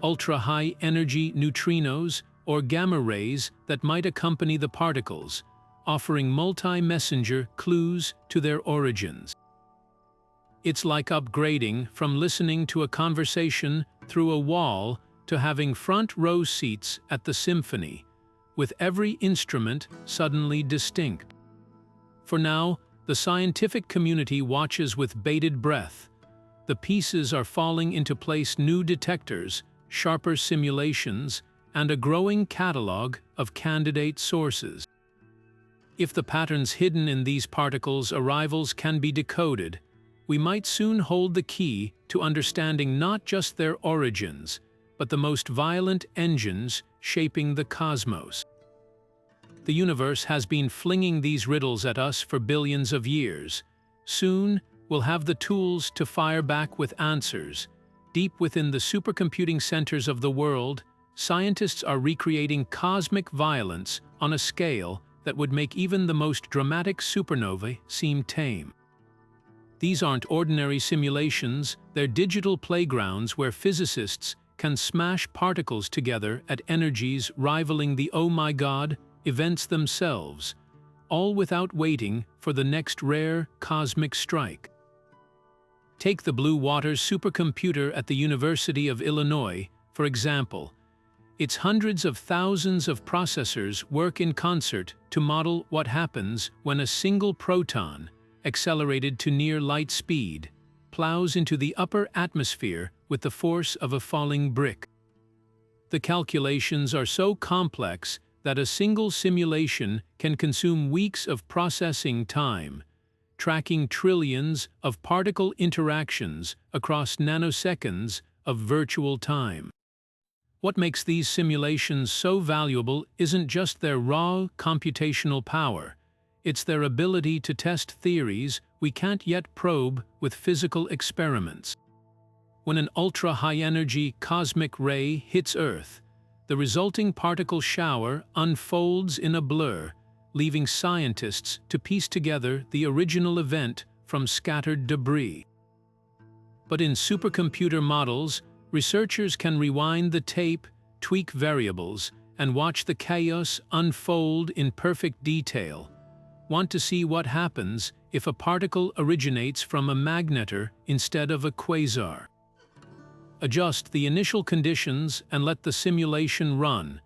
ultra-high-energy neutrinos or gamma rays that might accompany the particles, offering multi-messenger clues to their origins. It's like upgrading from listening to a conversation through a wall to having front-row seats at the symphony, with every instrument suddenly distinct. For now, the scientific community watches with bated breath. The pieces are falling into place: new detectors, sharper simulations, and a growing catalog of candidate sources. If the patterns hidden in these particles' arrivals can be decoded, we might soon hold the key to understanding not just their origins, but the most violent engines shaping the cosmos. The universe has been flinging these riddles at us for billions of years. Soon, we'll have the tools to fire back with answers. Deep within the supercomputing centers of the world, scientists are recreating cosmic violence on a scale that would make even the most dramatic supernovae seem tame. These aren't ordinary simulations, they're digital playgrounds where physicists can smash particles together at energies rivaling the "oh my god" events themselves, all without waiting for the next rare cosmic strike. Take the Blue Waters supercomputer at the University of Illinois, for example. Its hundreds of thousands of processors work in concert to model what happens when a single proton, accelerated to near light speed, plows into the upper atmosphere with the force of a falling brick. The calculations are so complex that a single simulation can consume weeks of processing time, tracking trillions of particle interactions across nanoseconds of virtual time. What makes these simulations so valuable isn't just their raw computational power, it's their ability to test theories we can't yet probe with physical experiments. When an ultra-high-energy cosmic ray hits Earth, the resulting particle shower unfolds in a blur, leaving scientists to piece together the original event from scattered debris. But in supercomputer models, researchers can rewind the tape, tweak variables, and watch the chaos unfold in perfect detail. Want to see what happens if a particle originates from a magnetar instead of a quasar? Adjust the initial conditions and let the simulation run.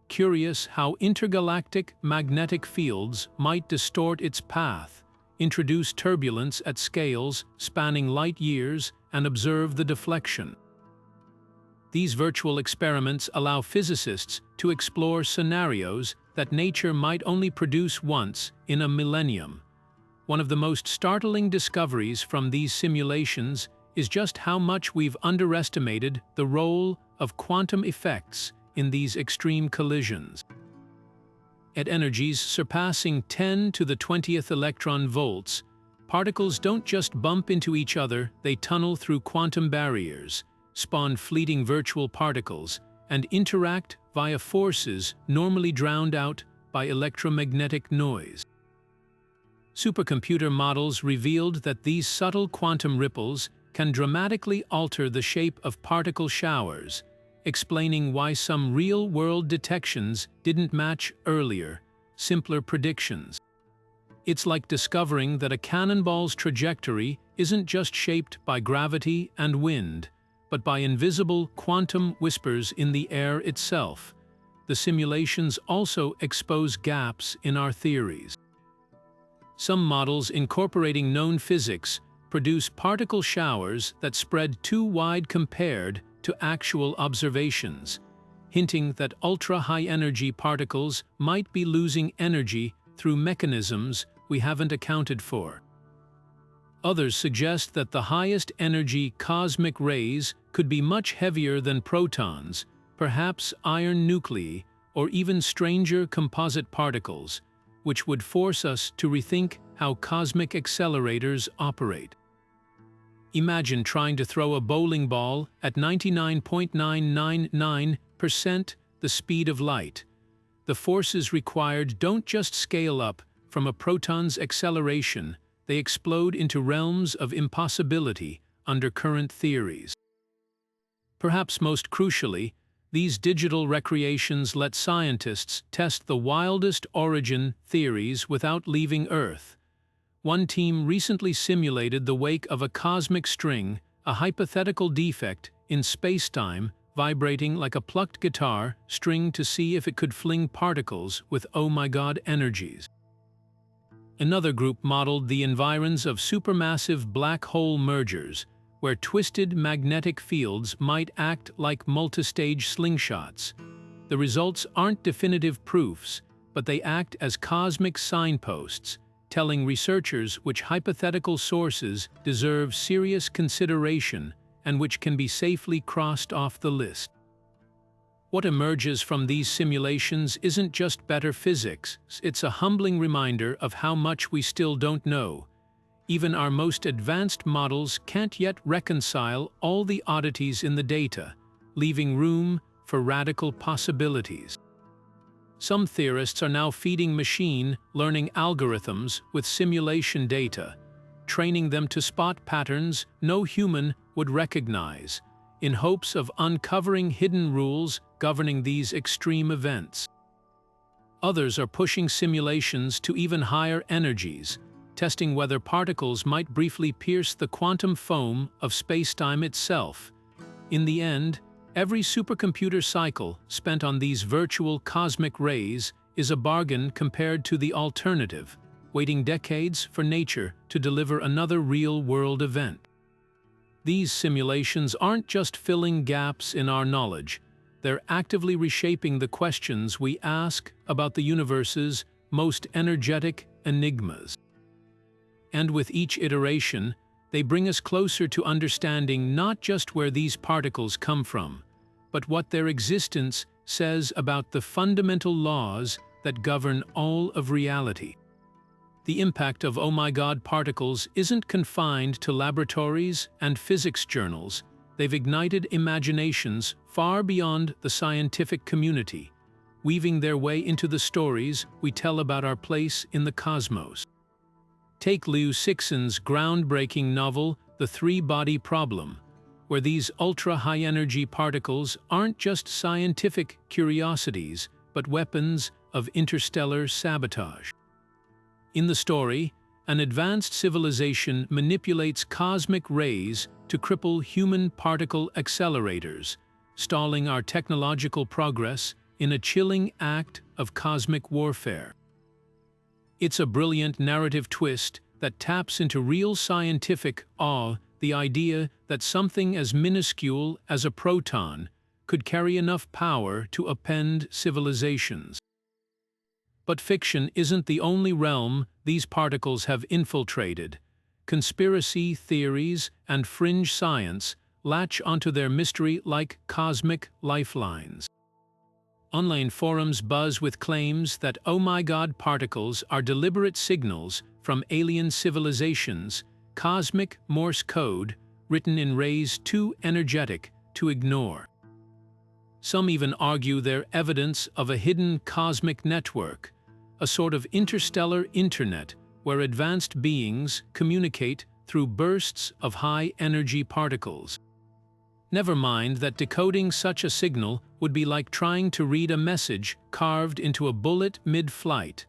Curious how intergalactic magnetic fields might distort its path, introduce turbulence at scales spanning light years, and observe the deflection. These virtual experiments allow physicists to explore scenarios that nature might only produce once in a millennium. One of the most startling discoveries from these simulations is just how much we've underestimated the role of quantum effects in these extreme collisions. At energies surpassing 10 to the 20th electron volts, particles don't just bump into each other, they tunnel through quantum barriers, spawn fleeting virtual particles, and interact via forces normally drowned out by electromagnetic noise. Supercomputer models revealed that these subtle quantum ripples can dramatically alter the shape of particle showers, explaining why some real-world detections didn't match earlier, simpler predictions. It's like discovering that a cannonball's trajectory isn't just shaped by gravity and wind, but by invisible quantum whispers in the air itself. The simulations also expose gaps in our theories. Some models incorporating known physics produce particle showers that spread too wide compared to actual observations, hinting that ultra-high-energy particles might be losing energy through mechanisms we haven't accounted for. Others suggest that the highest energy cosmic rays could be much heavier than protons, perhaps iron nuclei, or even stranger composite particles, which would force us to rethink how cosmic accelerators operate. Imagine trying to throw a bowling ball at 99.999% the speed of light. The forces required don't just scale up from a proton's acceleration, they explode into realms of impossibility under current theories. Perhaps most crucially, these digital recreations let scientists test the wildest origin theories without leaving Earth. One team recently simulated the wake of a cosmic string, a hypothetical defect in spacetime vibrating like a plucked guitar string to see if it could fling particles with oh-my-god energies. Another group modeled the environs of supermassive black hole mergers, where twisted magnetic fields might act like multistage slingshots. The results aren't definitive proofs, but they act as cosmic signposts, telling researchers which hypothetical sources deserve serious consideration and which can be safely crossed off the list. What emerges from these simulations isn't just better physics, it's a humbling reminder of how much we still don't know. Even our most advanced models can't yet reconcile all the oddities in the data, leaving room for radical possibilities. Some theorists are now feeding machine learning algorithms with simulation data, training them to spot patterns no human would recognize, in hopes of uncovering hidden rules governing these extreme events. Others are pushing simulations to even higher energies, testing whether particles might briefly pierce the quantum foam of spacetime itself. In the end, every supercomputer cycle spent on these virtual cosmic rays is a bargain compared to the alternative, waiting decades for nature to deliver another real-world event. These simulations aren't just filling gaps in our knowledge, they're actively reshaping the questions we ask about the universe's most energetic enigmas. And with each iteration, they bring us closer to understanding not just where these particles come from, but what their existence says about the fundamental laws that govern all of reality. The impact of oh-my-god particles isn't confined to laboratories and physics journals. They've ignited imaginations far beyond the scientific community, weaving their way into the stories we tell about our place in the cosmos. Take Liu Cixin's groundbreaking novel, The Three-Body Problem, where these ultra-high-energy particles aren't just scientific curiosities, but weapons of interstellar sabotage. In the story, an advanced civilization manipulates cosmic rays to cripple human particle accelerators, stalling our technological progress in a chilling act of cosmic warfare. It's a brilliant narrative twist that taps into real scientific awe, the idea that something as minuscule as a proton could carry enough power to upend civilizations. But fiction isn't the only realm these particles have infiltrated. Conspiracy theories and fringe science latch onto their mystery like cosmic lifelines. Online forums buzz with claims that oh-my-god particles are deliberate signals from alien civilizations, cosmic Morse code written in rays too energetic to ignore. Some even argue they're evidence of a hidden cosmic network, a sort of interstellar internet where advanced beings communicate through bursts of high-energy particles. Never mind that decoding such a signal would be like trying to read a message carved into a bullet mid-flight.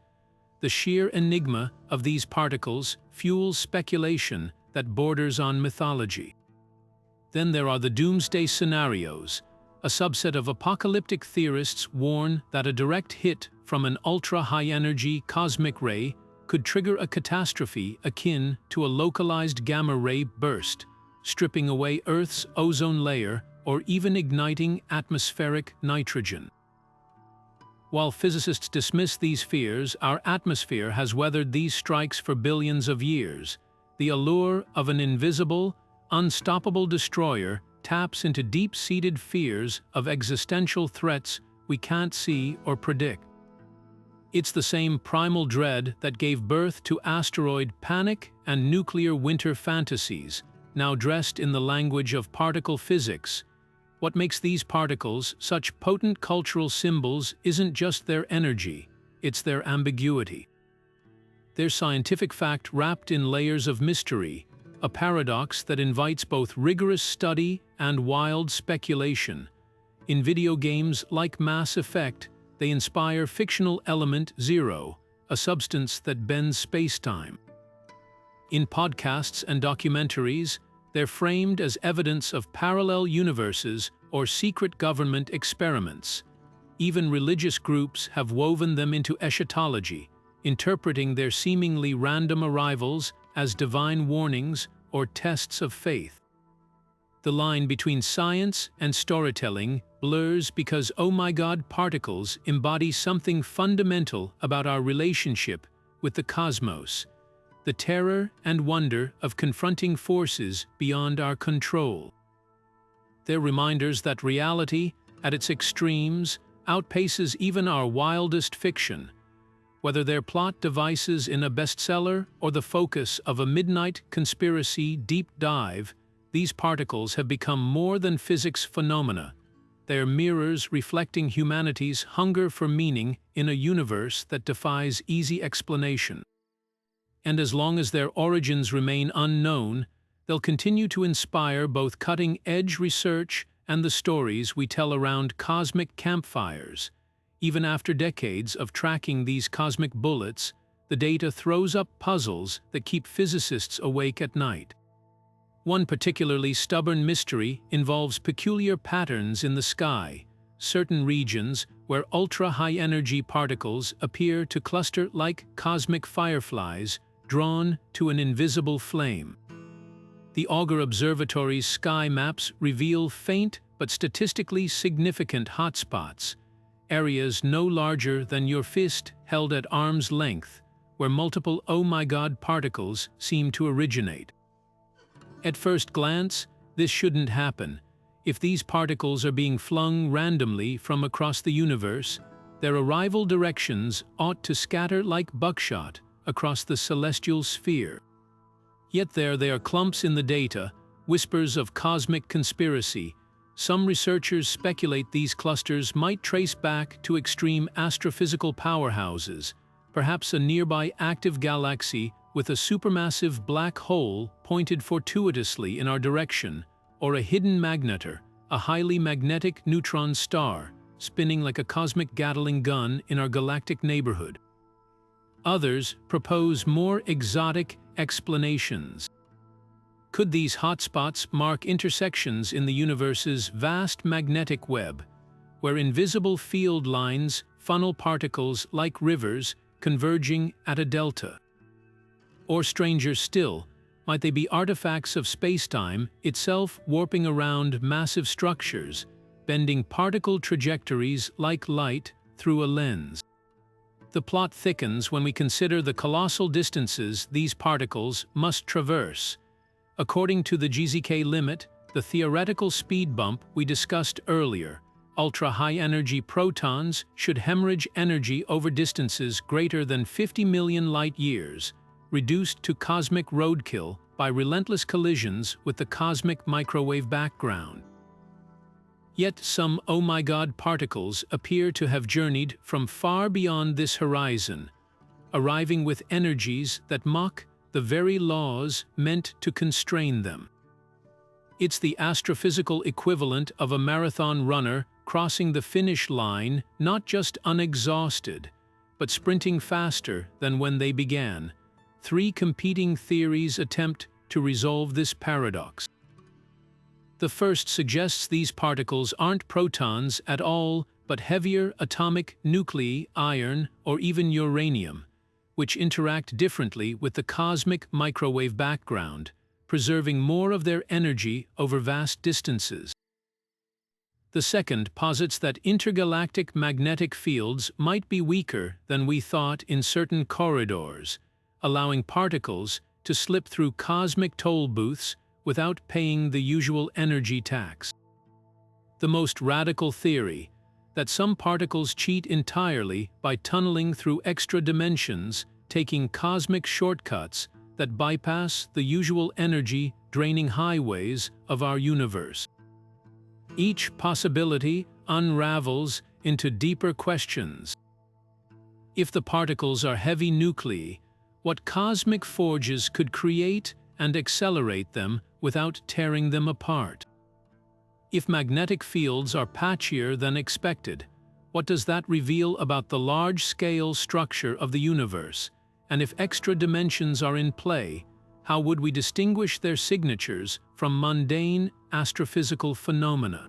The sheer enigma of these particles fuels speculation that borders on mythology. Then there are the doomsday scenarios. A subset of apocalyptic theorists warn that a direct hit from an ultra-high-energy cosmic ray could trigger a catastrophe akin to a localized gamma-ray burst, stripping away Earth's ozone layer or even igniting atmospheric nitrogen. While physicists dismiss these fears, our atmosphere has weathered these strikes for billions of years. The allure of an invisible, unstoppable destroyer taps into deep-seated fears of existential threats we can't see or predict. It's the same primal dread that gave birth to asteroid panic and nuclear winter fantasies, now dressed in the language of particle physics. What makes these particles such potent cultural symbols isn't just their energy, it's their ambiguity. Their scientific fact wrapped in layers of mystery, a paradox that invites both rigorous study and wild speculation. In video games like Mass Effect, they inspire fictional element zero, a substance that bends space-time. In podcasts and documentaries, they're framed as evidence of parallel universes or secret government experiments. Even religious groups have woven them into eschatology, interpreting their seemingly random arrivals as divine warnings or tests of faith. The line between science and storytelling blurs because oh my God particles embody something fundamental about our relationship with the cosmos, the terror and wonder of confronting forces beyond our control. They're reminders that reality, at its extremes, outpaces even our wildest fiction. Whether they're plot devices in a bestseller or the focus of a midnight conspiracy deep dive, these particles have become more than physics phenomena. They're mirrors reflecting humanity's hunger for meaning in a universe that defies easy explanation. And as long as their origins remain unknown, they'll continue to inspire both cutting-edge research and the stories we tell around cosmic campfires. Even after decades of tracking these cosmic bullets, the data throws up puzzles that keep physicists awake at night. One particularly stubborn mystery involves peculiar patterns in the sky, certain regions where ultra-high-energy particles appear to cluster like cosmic fireflies drawn to an invisible flame. The Auger Observatory's sky maps reveal faint but statistically significant hotspots, areas no larger than your fist held at arm's length, where multiple oh my God particles seem to originate. At first glance, this shouldn't happen. If these particles are being flung randomly from across the universe, their arrival directions ought to scatter like buckshot across the celestial sphere. Yet there they are, clumps in the data, whispers of cosmic conspiracy. Some researchers speculate these clusters might trace back to extreme astrophysical powerhouses, perhaps a nearby active galaxy with a supermassive black hole pointed fortuitously in our direction, or a hidden magnetar, a highly magnetic neutron star, spinning like a cosmic Gatling gun in our galactic neighborhood. Others propose more exotic explanations. Could these hotspots mark intersections in the universe's vast magnetic web, where invisible field lines funnel particles like rivers converging at a delta? Or stranger still, might they be artifacts of spacetime itself warping around massive structures, bending particle trajectories like light through a lens? The plot thickens when we consider the colossal distances these particles must traverse. According to the GZK limit, the theoretical speed bump we discussed earlier, ultra-high-energy protons should hemorrhage energy over distances greater than 50 million light-years, reduced to cosmic roadkill by relentless collisions with the cosmic microwave background. Yet some oh my God particles appear to have journeyed from far beyond this horizon, arriving with energies that mock the very laws meant to constrain them. It's the astrophysical equivalent of a marathon runner crossing the finish line not just unexhausted, but sprinting faster than when they began. Three competing theories attempt to resolve this paradox. The first suggests these particles aren't protons at all, but heavier atomic nuclei, iron, or even uranium, which interact differently with the cosmic microwave background, preserving more of their energy over vast distances. The second posits that intergalactic magnetic fields might be weaker than we thought in certain corridors, allowing particles to slip through cosmic toll booths without paying the usual energy tax. The most radical theory, that some particles cheat entirely by tunneling through extra dimensions, taking cosmic shortcuts that bypass the usual energy-draining highways of our universe. Each possibility unravels into deeper questions. If the particles are heavy nuclei, what cosmic forges could create and accelerate them without tearing them apart? If magnetic fields are patchier than expected, what does that reveal about the large-scale structure of the universe? And if extra dimensions are in play, how would we distinguish their signatures from mundane astrophysical phenomena?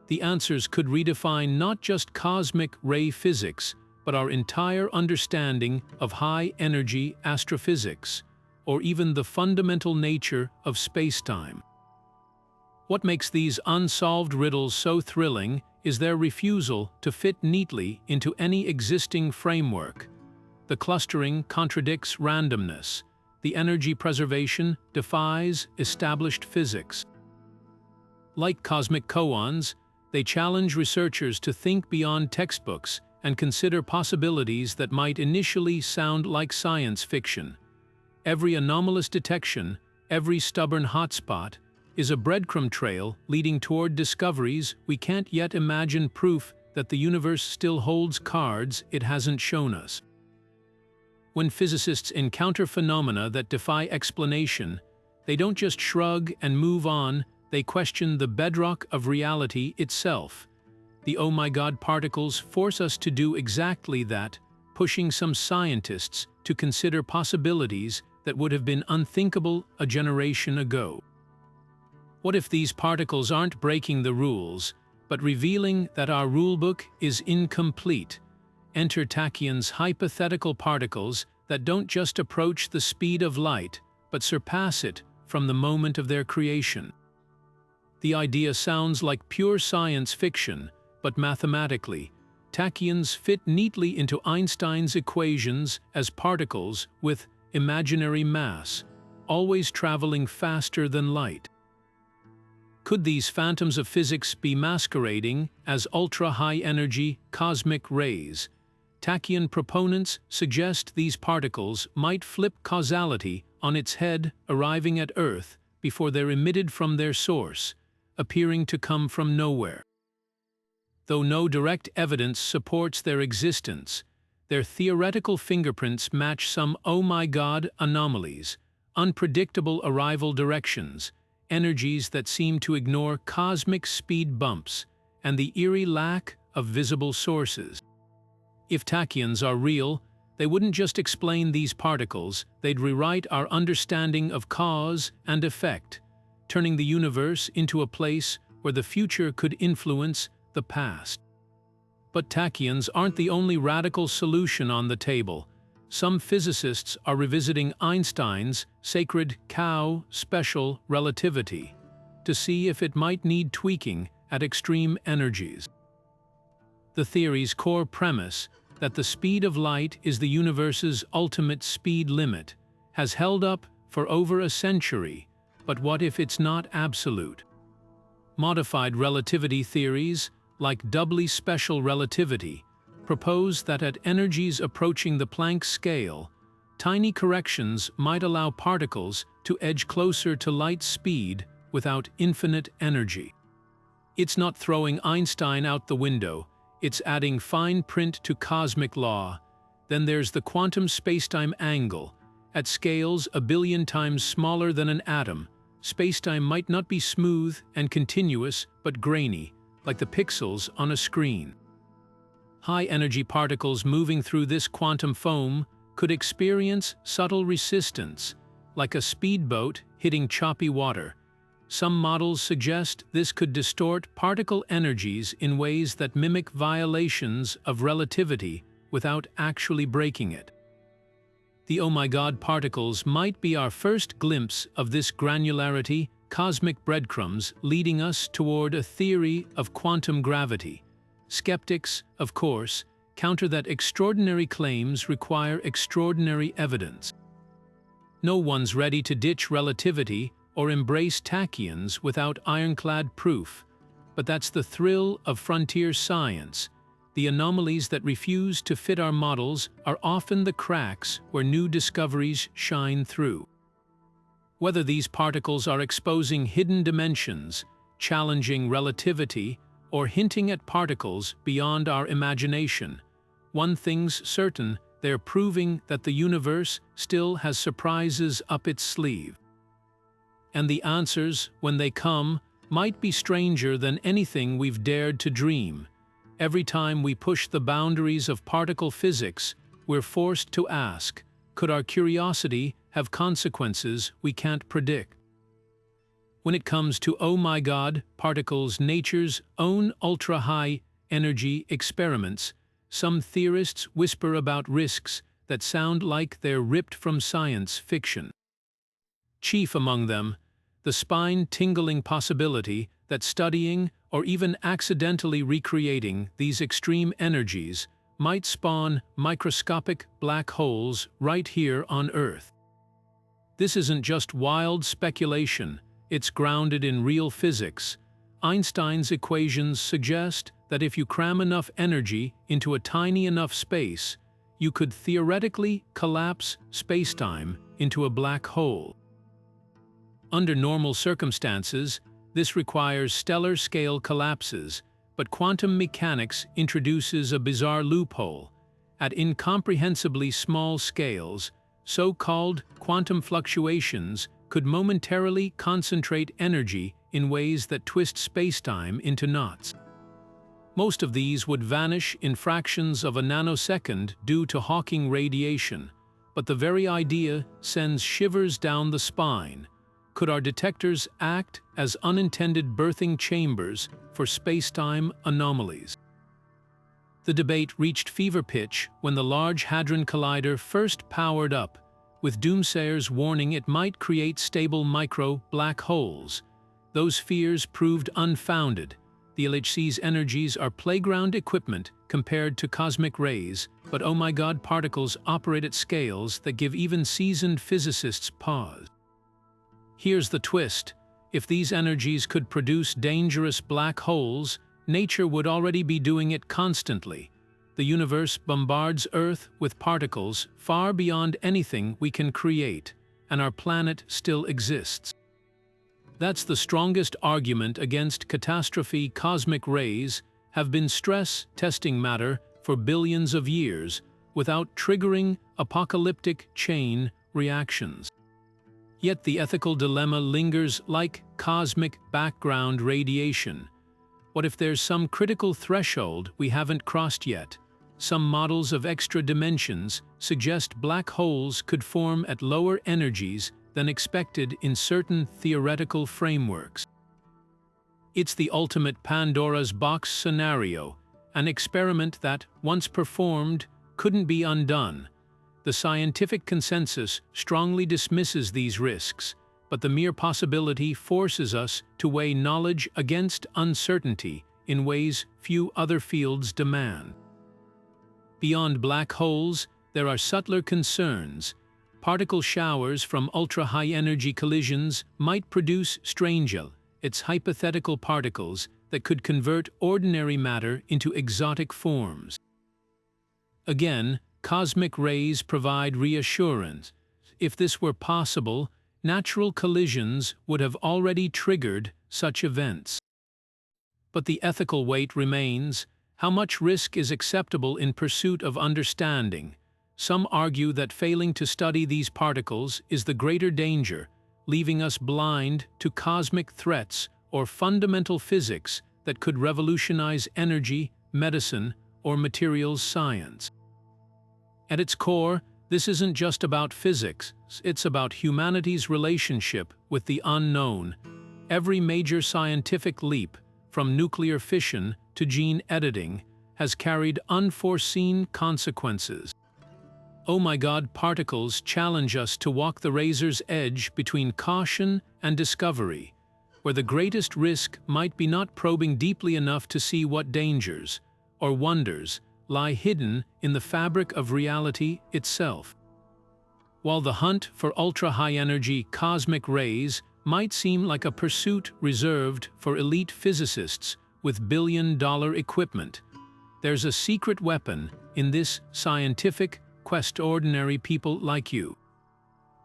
The answers could redefine not just cosmic ray physics, but our entire understanding of high-energy astrophysics, or even the fundamental nature of spacetime. What makes these unsolved riddles so thrilling is their refusal to fit neatly into any existing framework. The clustering contradicts randomness. The energy preservation defies established physics. Like cosmic koans, they challenge researchers to think beyond textbooks and consider possibilities that might initially sound like science fiction. Every anomalous detection, every stubborn hotspot, is a breadcrumb trail leading toward discoveries we can't yet imagine, proof that the universe still holds cards it hasn't shown us. When physicists encounter phenomena that defy explanation, they don't just shrug and move on, they question the bedrock of reality itself. The oh my god particles force us to do exactly that, pushing some scientists to consider possibilities that would have been unthinkable a generation ago. What if these particles aren't breaking the rules, but revealing that our rulebook is incomplete? Enter tachyon's hypothetical particles that don't just approach the speed of light, but surpass it from the moment of their creation. The idea sounds like pure science fiction, but mathematically, tachyons fit neatly into Einstein's equations as particles with imaginary mass, always traveling faster than light. Could these phantoms of physics be masquerading as ultra-high-energy cosmic rays? Tachyon proponents suggest these particles might flip causality on its head, arriving at Earth before they're emitted from their source, appearing to come from nowhere. Though no direct evidence supports their existence, their theoretical fingerprints match some oh my god anomalies, unpredictable arrival directions, energies that seem to ignore cosmic speed bumps, and the eerie lack of visible sources. If tachyons are real, they wouldn't just explain these particles, they'd rewrite our understanding of cause and effect, turning the universe into a place where the future could influence the past. But tachyons aren't the only radical solution on the table. Some physicists are revisiting Einstein's sacred cow special relativity to see if it might need tweaking at extreme energies. The theory's core premise, that the speed of light is the universe's ultimate speed limit, has held up for over a century, but what if it's not absolute? Modified relativity theories, like doubly special relativity, propose that at energies approaching the Planck scale, tiny corrections might allow particles to edge closer to light speed without infinite energy. It's not throwing Einstein out the window, it's adding fine print to cosmic law. Then there's the quantum spacetime angle. At scales a billion times smaller than an atom, spacetime might not be smooth and continuous, but grainy, like the pixels on a screen. High-energy particles moving through this quantum foam could experience subtle resistance, like a speedboat hitting choppy water. Some models suggest this could distort particle energies in ways that mimic violations of relativity without actually breaking it. The oh my god particles might be our first glimpse of this granularity, cosmic breadcrumbs leading us toward a theory of quantum gravity. Skeptics, of course, counter that extraordinary claims require extraordinary evidence. No one's ready to ditch relativity or embrace tachyons without ironclad proof, but that's the thrill of frontier science. The anomalies that refuse to fit our models are often the cracks where new discoveries shine through. Whether these particles are exposing hidden dimensions, challenging relativity, or hinting at particles beyond our imagination, one thing's certain: they're proving that the universe still has surprises up its sleeve. And the answers, when they come, might be stranger than anything we've dared to dream. Every time we push the boundaries of particle physics, we're forced to ask, could our curiosity have consequences we can't predict? When it comes to oh my god particles, nature's own ultra-high energy experiments, some theorists whisper about risks that sound like they're ripped from science fiction. Chief among them, the spine-tingling possibility that studying or even accidentally recreating these extreme energies might spawn microscopic black holes right here on Earth. This isn't just wild speculation, it's grounded in real physics. Einstein's equations suggest that if you cram enough energy into a tiny enough space, you could theoretically collapse spacetime into a black hole. Under normal circumstances, this requires stellar-scale collapses, but quantum mechanics introduces a bizarre loophole. At incomprehensibly small scales, so-called quantum fluctuations could momentarily concentrate energy in ways that twist spacetime into knots. Most of these would vanish in fractions of a nanosecond due to Hawking radiation, but the very idea sends shivers down the spine. Could our detectors act as unintended birthing chambers for spacetime anomalies? The debate reached fever pitch when the Large Hadron Collider first powered up, with doomsayers warning it might create stable micro-black holes. Those fears proved unfounded. The LHC's energies are playground equipment compared to cosmic rays, but oh my god particles operate at scales that give even seasoned physicists pause. Here's the twist: if these energies could produce dangerous black holes, nature would already be doing it constantly. The universe bombards Earth with particles far beyond anything we can create, and our planet still exists. That's the strongest argument against catastrophe. Cosmic rays have been stress testing matter for billions of years without triggering apocalyptic chain reactions. Yet the ethical dilemma lingers like cosmic background radiation. What if there's some critical threshold we haven't crossed yet? Some models of extra dimensions suggest black holes could form at lower energies than expected in certain theoretical frameworks. It's the ultimate Pandora's box scenario, an experiment that, once performed, couldn't be undone. The scientific consensus strongly dismisses these risks, but the mere possibility forces us to weigh knowledge against uncertainty in ways few other fields demand. Beyond black holes, there are subtler concerns. Particle showers from ultra-high-energy collisions might produce its hypothetical particles that could convert ordinary matter into exotic forms. Again, cosmic rays provide reassurance. If this were possible, natural collisions would have already triggered such events. But the ethical weight remains. How much risk is acceptable in pursuit of understanding? Some argue that failing to study these particles is the greater danger, leaving us blind to cosmic threats or fundamental physics that could revolutionize energy, medicine, or materials science. At its core, this isn't just about physics, it's about humanity's relationship with the unknown. Every major scientific leap, from nuclear fission to gene editing, has carried unforeseen consequences. Oh my God, particles challenge us to walk the razor's edge between caution and discovery, where the greatest risk might be not probing deeply enough to see what dangers or wonders lie hidden in the fabric of reality itself. While the hunt for ultra-high-energy cosmic rays might seem like a pursuit reserved for elite physicists with billion-dollar equipment, there's a secret weapon in this scientific quest for ordinary people like you.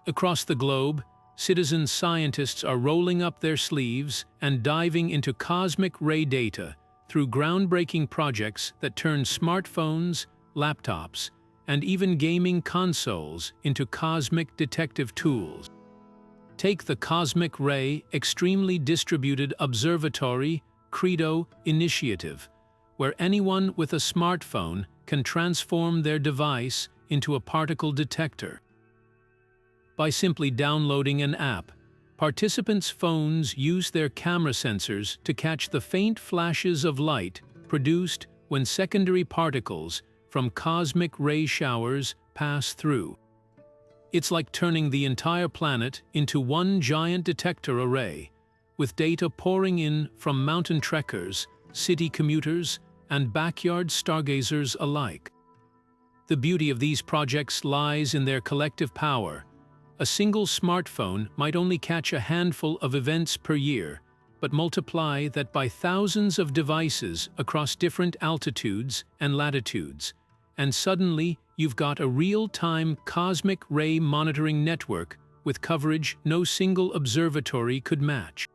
Across the globe, citizen scientists are rolling up their sleeves and diving into cosmic ray data through groundbreaking projects that turn smartphones, laptops, and even gaming consoles into cosmic detective tools. Take the Cosmic Ray Extremely Distributed Observatory (CREDO) initiative, where anyone with a smartphone can transform their device into a particle detector. By simply downloading an app, participants' phones use their camera sensors to catch the faint flashes of light produced when secondary particles from cosmic ray showers pass through. It's like turning the entire planet into one giant detector array, with data pouring in from mountain trekkers, city commuters, and backyard stargazers alike. The beauty of these projects lies in their collective power. A single smartphone might only catch a handful of events per year, but multiply that by thousands of devices across different altitudes and latitudes, and suddenly you've got a real-time cosmic ray monitoring network with coverage no single observatory could match.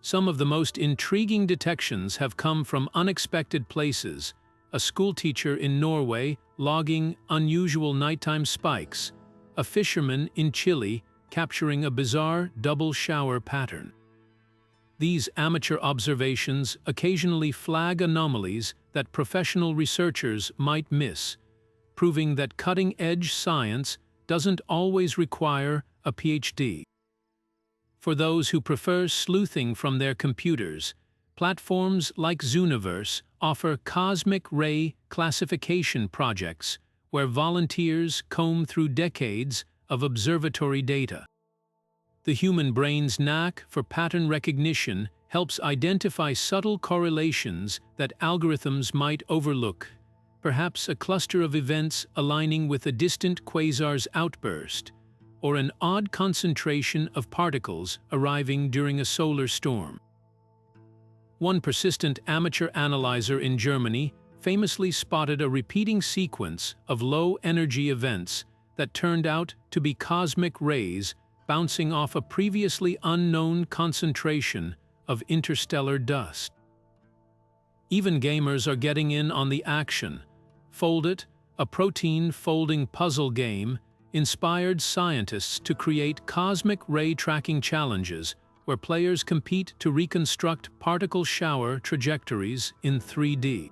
Some of the most intriguing detections have come from unexpected places: a schoolteacher in Norway logging unusual nighttime spikes, a fisherman in Chile capturing a bizarre double shower pattern. These amateur observations occasionally flag anomalies that professional researchers might miss, proving that cutting-edge science doesn't always require a PhD. For those who prefer sleuthing from their computers, platforms like Universe offer cosmic ray classification projects where volunteers comb through decades of observatory data. The human brain's knack for pattern recognition helps identify subtle correlations that algorithms might overlook, perhaps a cluster of events aligning with a distant quasar's outburst, or an odd concentration of particles arriving during a solar storm. One persistent amateur analyzer in Germany famously spotted a repeating sequence of low-energy events that turned out to be cosmic rays bouncing off a previously unknown concentration of interstellar dust. Even gamers are getting in on the action. Fold It, a protein folding puzzle game, inspired scientists to create cosmic ray tracking challenges where players compete to reconstruct particle shower trajectories in 3D.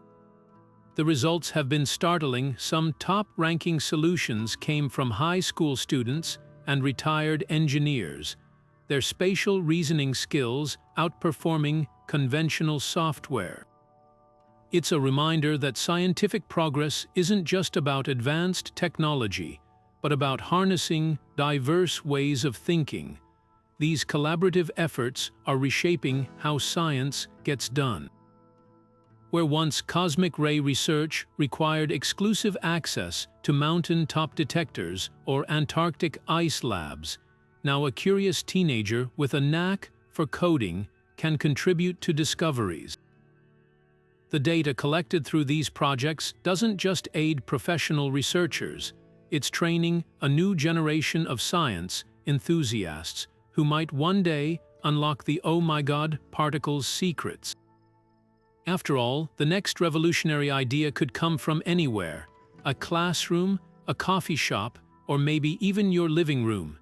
The results have been startling. Some top-ranking solutions came from high school students and retired engineers, their spatial reasoning skills outperforming conventional software. It's a reminder that scientific progress isn't just about advanced technology, but about harnessing diverse ways of thinking. These collaborative efforts are reshaping how science gets done. Where once cosmic ray research required exclusive access to mountain-top detectors or Antarctic ice labs, now a curious teenager with a knack for coding can contribute to discoveries. The data collected through these projects doesn't just aid professional researchers, it's training a new generation of science enthusiasts who might one day unlock the oh my God particles' secrets. After all, the next revolutionary idea could come from anywhere: a classroom, a coffee shop, or maybe even your living room.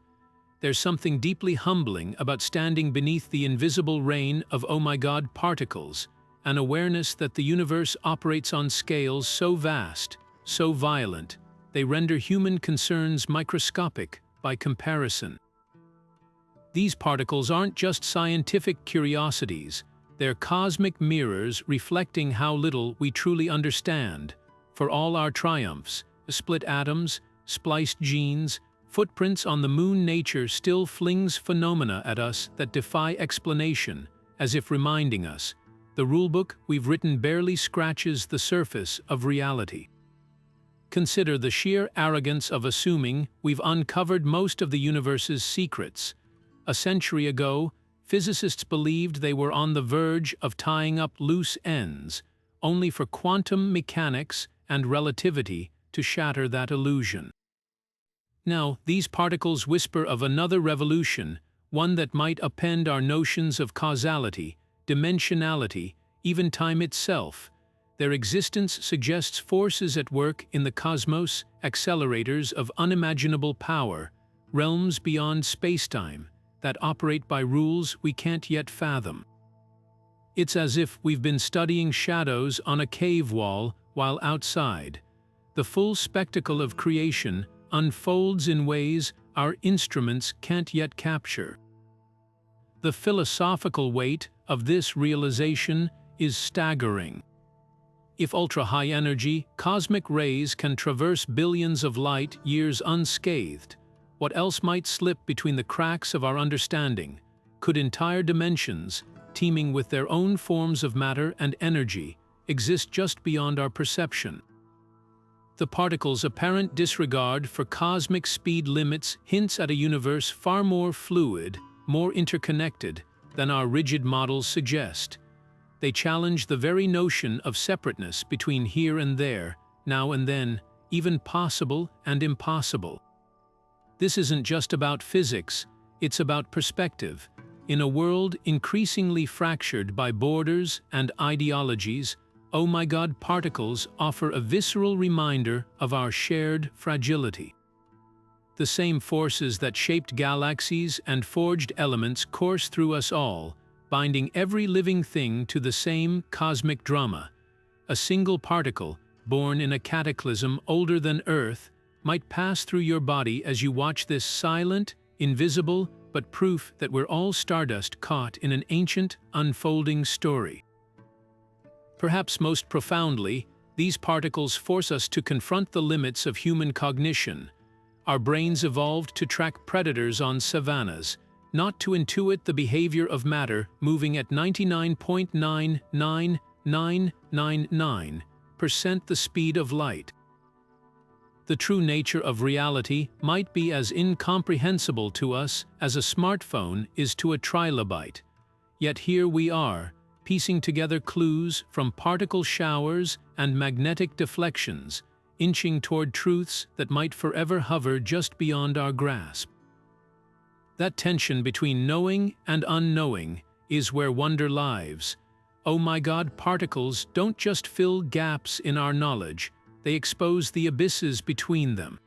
There's something deeply humbling about standing beneath the invisible rain of oh my God particles, an awareness that the universe operates on scales so vast, so violent, they render human concerns microscopic by comparison. These particles aren't just scientific curiosities, they're cosmic mirrors reflecting how little we truly understand. For all our triumphs, split atoms, spliced genes, footprints on the moon. Nature still flings phenomena at us that defy explanation, as if reminding us, the rulebook we've written barely scratches the surface of reality. Consider the sheer arrogance of assuming we've uncovered most of the universe's secrets. A century ago, physicists believed they were on the verge of tying up loose ends, only for quantum mechanics and relativity to shatter that illusion. Now, these particles whisper of another revolution, one that might upend our notions of causality, dimensionality, even time itself. Their existence suggests forces at work in the cosmos, accelerators of unimaginable power, realms beyond spacetime, that operate by rules we can't yet fathom. It's as if we've been studying shadows on a cave wall while outside. The full spectacle of creation unfolds in ways our instruments can't yet capture. The philosophical weight of this realization is staggering. If ultra-high energy, cosmic rays can traverse billions of light years unscathed, what else might slip between the cracks of our understanding? Could entire dimensions, teeming with their own forms of matter and energy, exist just beyond our perception? The particle's apparent disregard for cosmic speed limits hints at a universe far more fluid, more interconnected than our rigid models suggest. They challenge the very notion of separateness between here and there, now and then, even possible and impossible. This isn't just about physics, it's about perspective. In a world increasingly fractured by borders and ideologies, oh my God, particles offer a visceral reminder of our shared fragility. The same forces that shaped galaxies and forged elements course through us all, binding every living thing to the same cosmic drama. A single particle, born in a cataclysm older than Earth, might pass through your body as you watch this silent, invisible, but proof that we're all stardust caught in an ancient, unfolding story. Perhaps most profoundly, these particles force us to confront the limits of human cognition. Our brains evolved to track predators on savannas, not to intuit the behavior of matter moving at 99.99999% the speed of light. The true nature of reality might be as incomprehensible to us as a smartphone is to a trilobite. Yet here we are, piecing together clues from particle showers and magnetic deflections, inching toward truths that might forever hover just beyond our grasp. That tension between knowing and unknowing is where wonder lives. Oh my God, particles don't just fill gaps in our knowledge, they expose the abysses between them.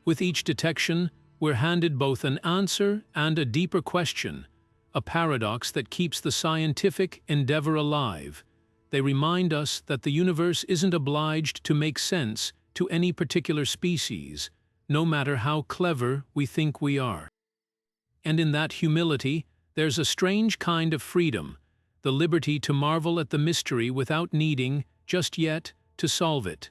With each detection, we're handed both an answer and a deeper question, a paradox that keeps the scientific endeavor alive. They remind us that the universe isn't obliged to make sense to any particular species, no matter how clever we think we are. And in that humility, there's a strange kind of freedom, the liberty to marvel at the mystery without needing, just yet, to solve it.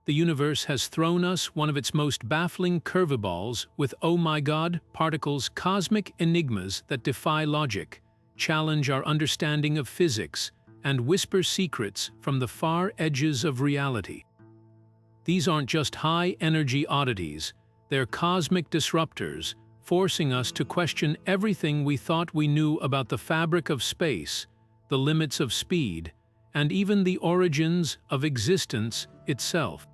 The universe has thrown us one of its most baffling curveballs with, oh my God, particles, cosmic enigmas that defy logic, challenge our understanding of physics, and whisper secrets from the far edges of reality. These aren't just high-energy oddities, they're cosmic disruptors, forcing us to question everything we thought we knew about the fabric of space, the limits of speed, and even the origins of existence itself.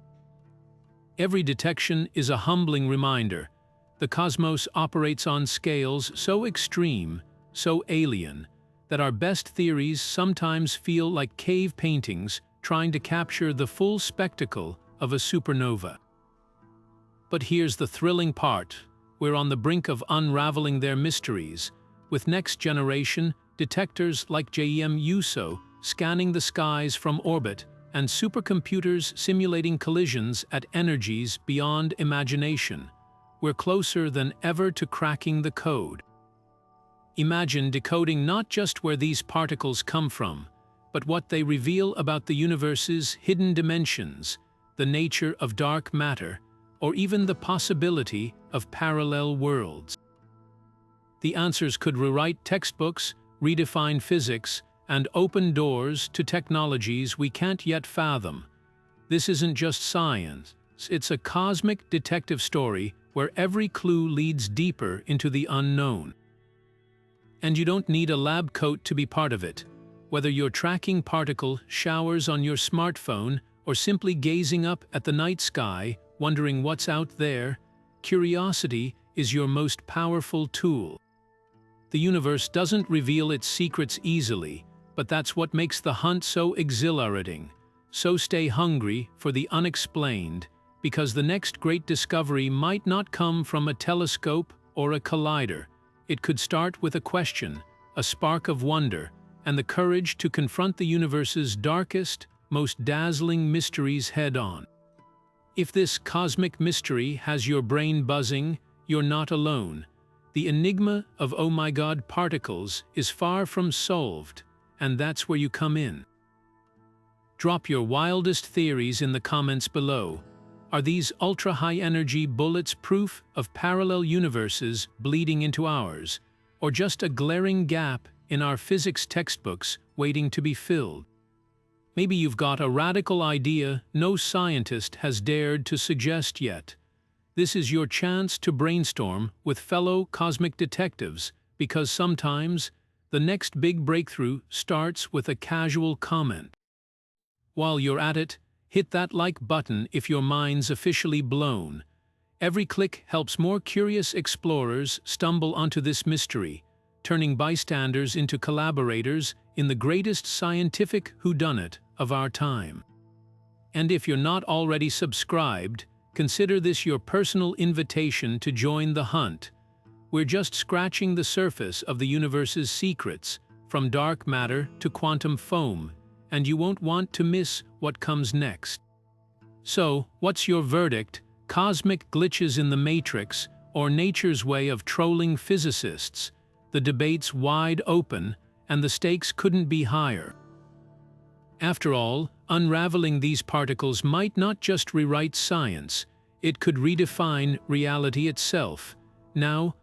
Every detection is a humbling reminder. The cosmos operates on scales so extreme, so alien, that our best theories sometimes feel like cave paintings trying to capture the full spectacle of a supernova. But here's the thrilling part. We're on the brink of unraveling their mysteries, with next-generation detectors like jem-euso scanning the skies from orbit and supercomputers simulating collisions at energies beyond imagination. We're closer than ever to cracking the code. Imagine decoding not just where these particles come from, but what they reveal about the universe's hidden dimensions, the nature of dark matter, or even the possibility of parallel worlds? The answers could rewrite textbooks, redefine physics, and open doors to technologies we can't yet fathom. This isn't just science, it's a cosmic detective story where every clue leads deeper into the unknown. And you don't need a lab coat to be part of it. Whether you're tracking particle showers on your smartphone or simply gazing up at the night sky, wondering what's out there, curiosity is your most powerful tool. The universe doesn't reveal its secrets easily, but that's what makes the hunt so exhilarating. So stay hungry for the unexplained, because the next great discovery might not come from a telescope or a collider. It could start with a question, a spark of wonder, and the courage to confront the universe's darkest, most dazzling mysteries head-on. If this cosmic mystery has your brain buzzing, you're not alone. The enigma of oh my god particles is far from solved, and that's where you come in. Drop your wildest theories in the comments below. Are these ultra-high-energy bullets proof of parallel universes bleeding into ours, or just a glaring gap in our physics textbooks waiting to be filled? Maybe you've got a radical idea no scientist has dared to suggest yet. This is your chance to brainstorm with fellow cosmic detectives, because sometimes the next big breakthrough starts with a casual comment. While you're at it, hit that like button if your mind's officially blown. Every click helps more curious explorers stumble onto this mystery, turning bystanders into collaborators in the greatest scientific whodunit of our time. And if you're not already subscribed, consider this your personal invitation to join the hunt. We're just scratching the surface of the universe's secrets, from dark matter to quantum foam, and you won't want to miss what comes next. So, what's your verdict? Cosmic glitches in the Matrix, or nature's way of trolling physicists? The debate's wide open, and the stakes couldn't be higher. After all, unraveling these particles might not just rewrite science, it could redefine reality itself. Now,